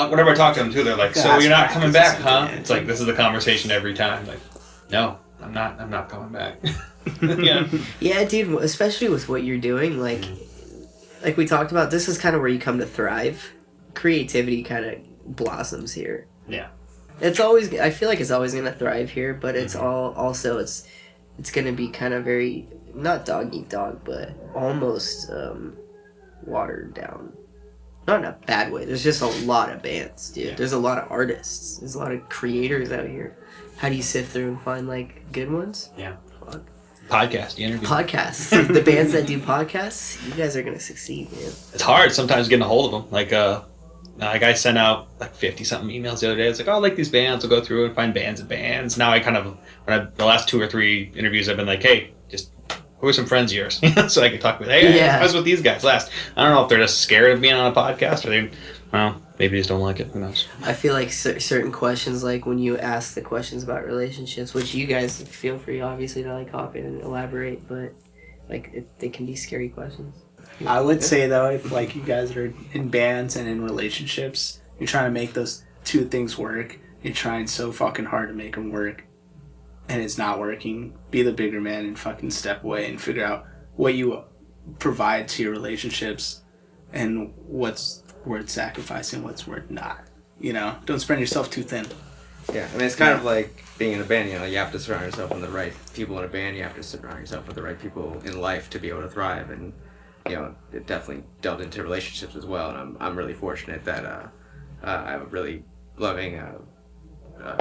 S6: whenever I talk to him too, they're like, so
S4: That's
S6: you're not coming back,
S4: practice,
S6: huh?
S4: yeah.
S6: It's like this is the conversation every time. Like, no, I'm not coming back. Yeah.
S3: Yeah, dude, especially with what you're doing, like we talked about, this is kind of where you come to thrive. Creativity kind of blossoms here.
S6: Yeah.
S3: It's always, I feel like it's always going to thrive here, but it's also it's going to be kind of very, not dog eat dog, but almost watered down. Not in a bad way. There's just a lot of bands, dude.
S6: Yeah.
S3: There's a lot of artists. There's a lot of creators out here. How do you sift through and find, like, good ones?
S6: Yeah.
S3: Fuck.
S6: Podcast, the interview.
S3: Podcasts. The bands that do podcasts, you guys are going to succeed, man.
S6: It's hard sometimes getting a hold of them. Like I sent out like 50-something emails the other day. It's like, oh, I like these bands. I'll go through and find bands and bands. Now I kind of, the last 2 or 3 interviews, I've been like, hey, just who are some friends of yours? So I can talk with, hey,
S3: Yeah.
S6: I was with these guys last. I don't know if they're just scared of being on a podcast or they, well, maybe they just don't like it. Who knows?
S3: I feel like certain questions, like when you ask the questions about relationships, which you guys feel free, obviously, to like hop in and elaborate, but like they can be scary questions.
S4: I would say though, if like you guys are in bands and in relationships, you're trying to make those 2 things work. You're trying so fucking hard to make them work, and it's not working. Be the bigger man and fucking step away and figure out what you provide to your relationships and what's worth sacrificing, what's worth not. You know, don't spread yourself too thin.
S5: Yeah, I mean, it's kind of like being in a band, you know, you have to surround yourself with the right people in a band, you have to surround yourself with the right people in life to be able to thrive, and, you know, it definitely delved into relationships as well, and I'm really fortunate that I have a really loving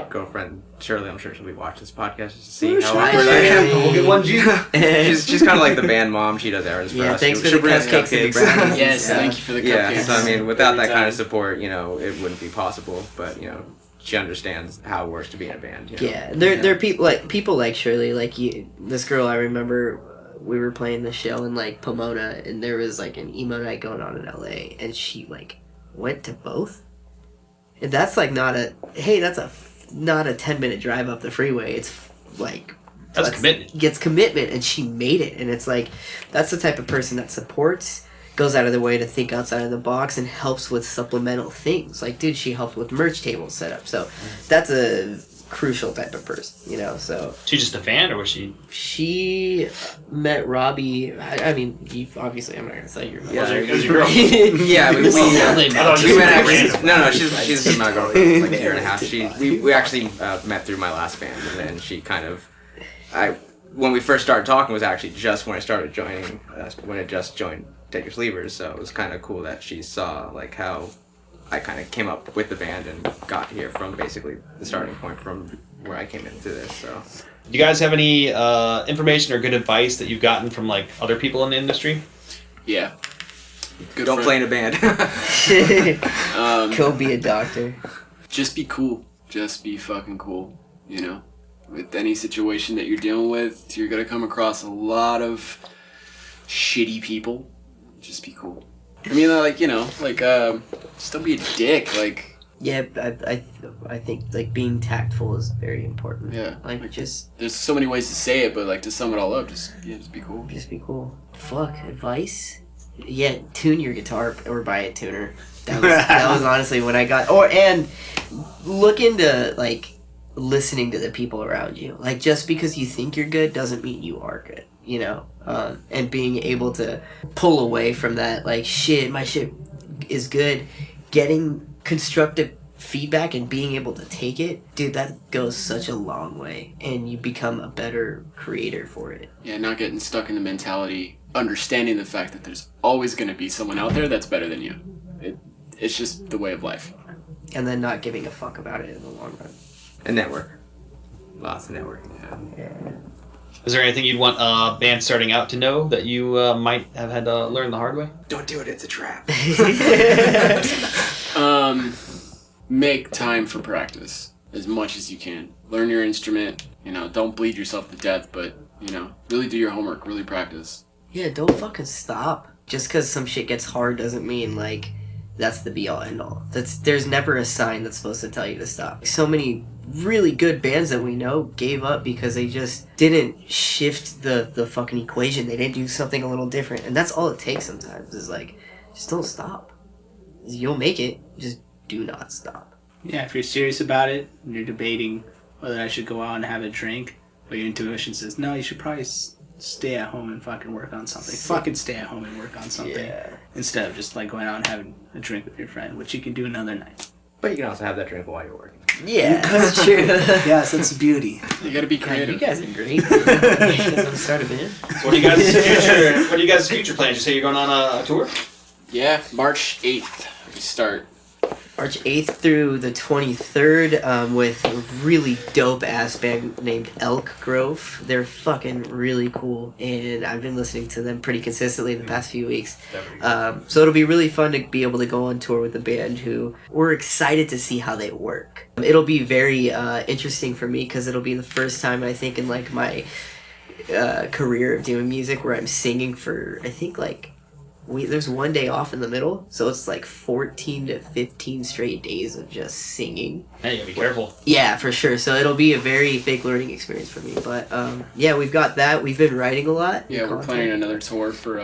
S5: girlfriend, Shirley. I'm sure she'll be watching this podcast just to see how awkward I am. We'll get one she's kind of like the band mom. She does errands for us.
S3: Thanks for
S5: She'll
S3: the
S5: bring us
S3: cupcakes and the brownies.
S2: Yes,
S3: Yeah.
S2: thank you for the
S5: Yeah,
S2: cupcakes.
S5: so I mean, without
S2: Every
S5: that kind
S2: time.
S5: of support, you know, it wouldn't be possible. But you know, she understands how it works to be in a band. You know?
S3: Yeah, there are people like Shirley, like you. This girl, I remember we were playing the show in like Pomona, and there was like an emo night going on in LA, and she like went to both. And that's like not a 10-minute drive up the freeway. It's like
S6: That's commitment.
S3: Gets commitment, and she made it. And it's like that's the type of person that supports, goes out of their way to think outside of the box, and helps with supplemental things. Like, dude, she helped with merch table setup. So that's a crucial type of person, you know. So
S6: She just a fan, or was she?
S3: she met Robby. I mean, you obviously, I'm not gonna say your.
S5: Yeah,
S6: It was your girl.
S5: Yeah, we met actually.
S6: Random.
S5: No, she's been my girlfriend for like a year and a half. We actually met through my last band, and then she kind of, when we first started talking was actually just when I started joining, when I just joined Takers Leavers, so it was kind of cool that she saw like how I kind of came up with the band and got here from basically the starting point from where I came into this. So,
S6: Do you guys have any information or good advice that you've gotten from like other people in the industry?
S2: Yeah. Good
S5: don't
S2: friend.
S5: play in a band.
S3: Go be a doctor.
S2: Just be cool. Just be fucking cool. You know, with any situation that you're dealing with, you're gonna come across a lot of shitty people. Just be cool. I mean, like, you know, like, just don't be a dick. Like,
S3: Yeah, I think like being tactful is very important.
S2: yeah,
S3: Like just
S2: there's so many ways to say it, but like to sum it all up, just be cool.
S3: be cool. Fuck, advice? Yeah, tune your guitar or buy a tuner. That was honestly when I got and look into like listening to the people around you. Like just because you think you're good doesn't mean you are good, you know? And being able to pull away from that, like my shit is good. Getting constructive feedback and being able to take it, dude, that goes such a long way, and you become a better creator for it.
S2: Yeah, not getting stuck in the mentality, understanding the fact that there's always going to be someone out there that's better than you. It's just the way of life.
S3: And then not giving a fuck about it in the long run.
S5: And network. Lots of networking.
S3: Yeah.
S6: Is there anything you'd want a band starting out to know that you might have had to learn the hard way?
S5: Don't do it, it's a trap.
S2: Make time for practice as much as you can. Learn your instrument, you know, don't bleed yourself to death, but, you know, really do your homework, really practice.
S3: Yeah, don't fucking stop. Just because some shit gets hard doesn't mean, like, that's the be all end all. There's never a sign that's supposed to tell you to stop. So many really good bands that we know gave up because they just didn't shift the fucking equation. They didn't do something a little different, and that's all it takes sometimes. Is like, just don't stop. You'll make it. Just do not stop.
S4: Yeah, if you're serious about it and you're debating whether I should go out and have a drink, but your intuition says no, you should probably stay at home and fucking work on something. Fucking stay at home and work on something instead of just like going out and having a drink with your friend, which you can do another night.
S5: But you can also have that drink while you're working.
S3: Yeah, that's true.
S4: Yes, that's the beauty.
S2: You gotta be
S3: God,
S2: creative.
S3: you guys are great. You guys want to start a band?
S6: So what are you guys' future plans? You say you're going on a tour?
S2: Yeah, March 8th we start.
S3: March 8th through the 23rd with a really dope-ass band named Elk Grove. They're fucking really cool, and I've been listening to them pretty consistently the past few weeks. So it'll be really fun to be able to go on tour with a band who we're excited to see how they work. It'll be very interesting for me because it'll be the first time, I think, in like my career of doing music where I'm singing for, I think, like, there's one day off in the middle, so it's like 14 to 15 straight days of just singing.
S6: Hey, you gotta be careful.
S3: Yeah, for sure. So it'll be a very big learning experience for me. But yeah, we've got that. We've been writing a lot.
S2: Yeah, we're planning another tour for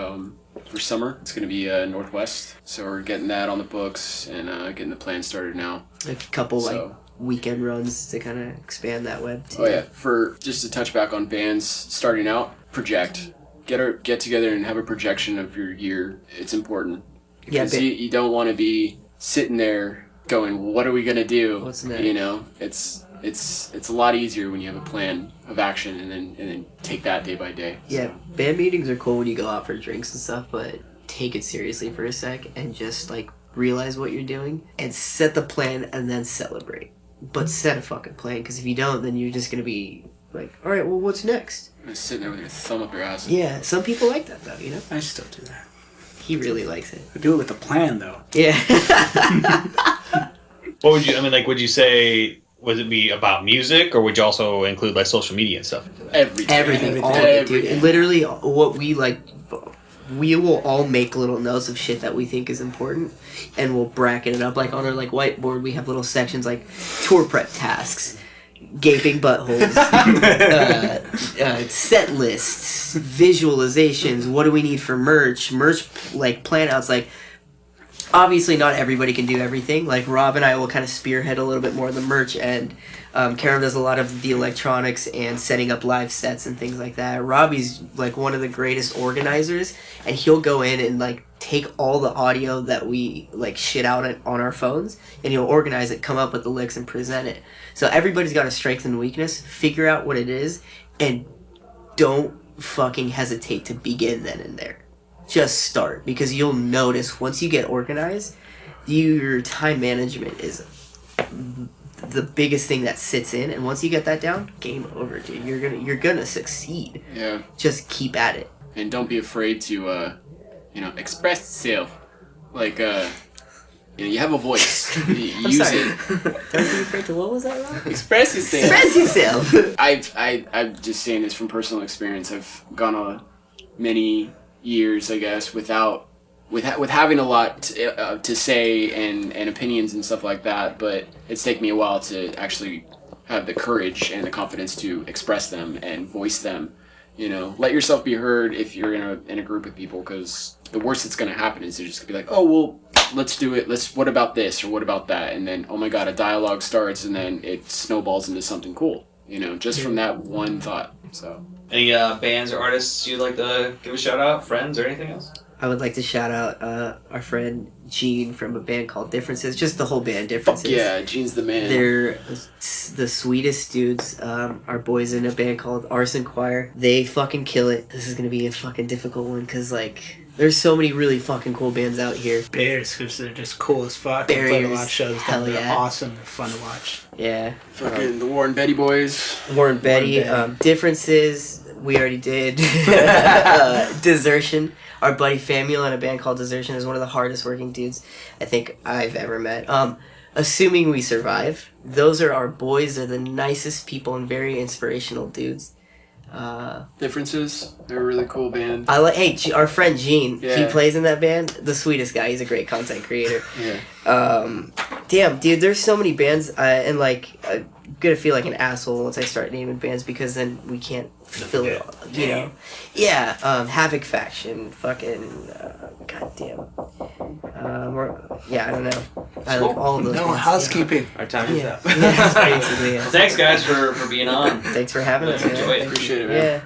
S2: summer. It's gonna be Northwest, so we're getting that on the books and getting the plan started now.
S3: A couple like weekend runs to kind of expand that web too.
S2: Oh yeah, for just to touch back on bands starting out, project. Get together and have a projection of your year. It's important. Because you don't want to be sitting there going, what are we going to do?
S3: What's next?
S2: You know, it's a lot easier when you have a plan of action and then take that day by day.
S3: Yeah, so. Band meetings are cool when you go out for drinks and stuff, but take it seriously for a sec and just like realize what you're doing and set the plan and then celebrate. But set a fucking plan, because if you don't, then you're just going to be like, all right, well, what's next?
S2: Just sitting there with your thumb up your ass.
S3: Yeah, some people like that, though, you know?
S4: I still do that.
S3: He really likes it.
S4: I do it with a plan, though.
S3: Yeah.
S6: What would you, I mean, like, would you say, would it be about music, or would you also include, like, social media and stuff into that?
S3: Everything. All of it, dude. And literally, what we, like, we will all make little notes of shit that we think is important, and we'll bracket it up. Like, on our, like, whiteboard, we have little sections, like, tour prep tasks, gaping buttholes, set lists, visualizations, what do we need for merch, like, plan outs, like, obviously not everybody can do everything. Like, Rob and I will kind of spearhead a little bit more of the merch, and Karem does a lot of the electronics and setting up live sets and things like that. Robby's, like, one of the greatest organizers, and he'll go in and, like, take all the audio that we, like, shit out on our phones, and he'll organize it, come up with the licks, and present it. So everybody's got a strength and weakness. Figure out what it is, and don't fucking hesitate to begin then and there. Just start, because you'll notice once you get organized, your time management is the biggest thing that sits in, and once you get that down, game over, dude. You're gonna succeed.
S2: Yeah.
S3: Just keep at it.
S2: And don't be afraid to express yourself. Like you have a voice. Use it.
S3: Don't be afraid to, what was that, Rob?
S2: Express yourself.
S3: Express yourself.
S2: I'm just saying this from personal experience. I've gone on many years, I guess, with having a lot to say and opinions and stuff like that, but it's taken me a while to actually have the courage and the confidence to express them and voice them. You know, let yourself be heard if you're in a group of people, because the worst that's going to happen is they're just going to be like, oh, well, let's do it. What about this or what about that? And then, oh my God, a dialogue starts and then it snowballs into something cool, you know, just from that one thought. So,
S6: any bands or artists you'd like to give a shout out, friends or anything else?
S3: I would like to shout out our friend Gene from a band called Differences. Just the whole band, Differences.
S2: Fuck yeah, Gene's the man.
S3: They're the sweetest dudes. Our boys in a band called Arson Choir. They fucking kill it. This is going to be a fucking difficult one, because, like, there's so many really fucking cool bands out here.
S4: Bears, because they're just cool as fuck. They play a lot of shows.
S3: Hell
S4: they're
S3: yeah.
S4: awesome. They're fun to watch.
S3: Yeah.
S2: Fucking the Warren Betty boys.
S3: Warren Betty. Differences, we already did. Desertion. Our buddy Famuel in a band called Desertion is one of the hardest working dudes I think I've ever met. Assuming we survive, those are our boys. They're the nicest people and very inspirational dudes.
S2: Differences. They're a really cool band.
S3: I like. Hey, our friend Gene. He
S2: Yeah.
S3: plays in that band. The sweetest guy. He's a great content creator.
S2: Yeah.
S3: Damn, dude. There's so many bands, and like, I'm gonna feel like an asshole once I start naming bands because then we can't fill it all. You know. Yeah. Havoc Faction. Fucking. Goddamn. I don't know. I like all of those.
S7: No
S3: bands.
S7: housekeeping.
S5: Our time is
S3: Yeah.
S5: up.
S3: Yeah. Basically. Yeah.
S6: Thanks, guys, for being on.
S3: Thanks for having us.
S6: Enjoy
S3: man.
S6: it.
S3: Thank you.
S2: Appreciate it, man.
S3: Yeah.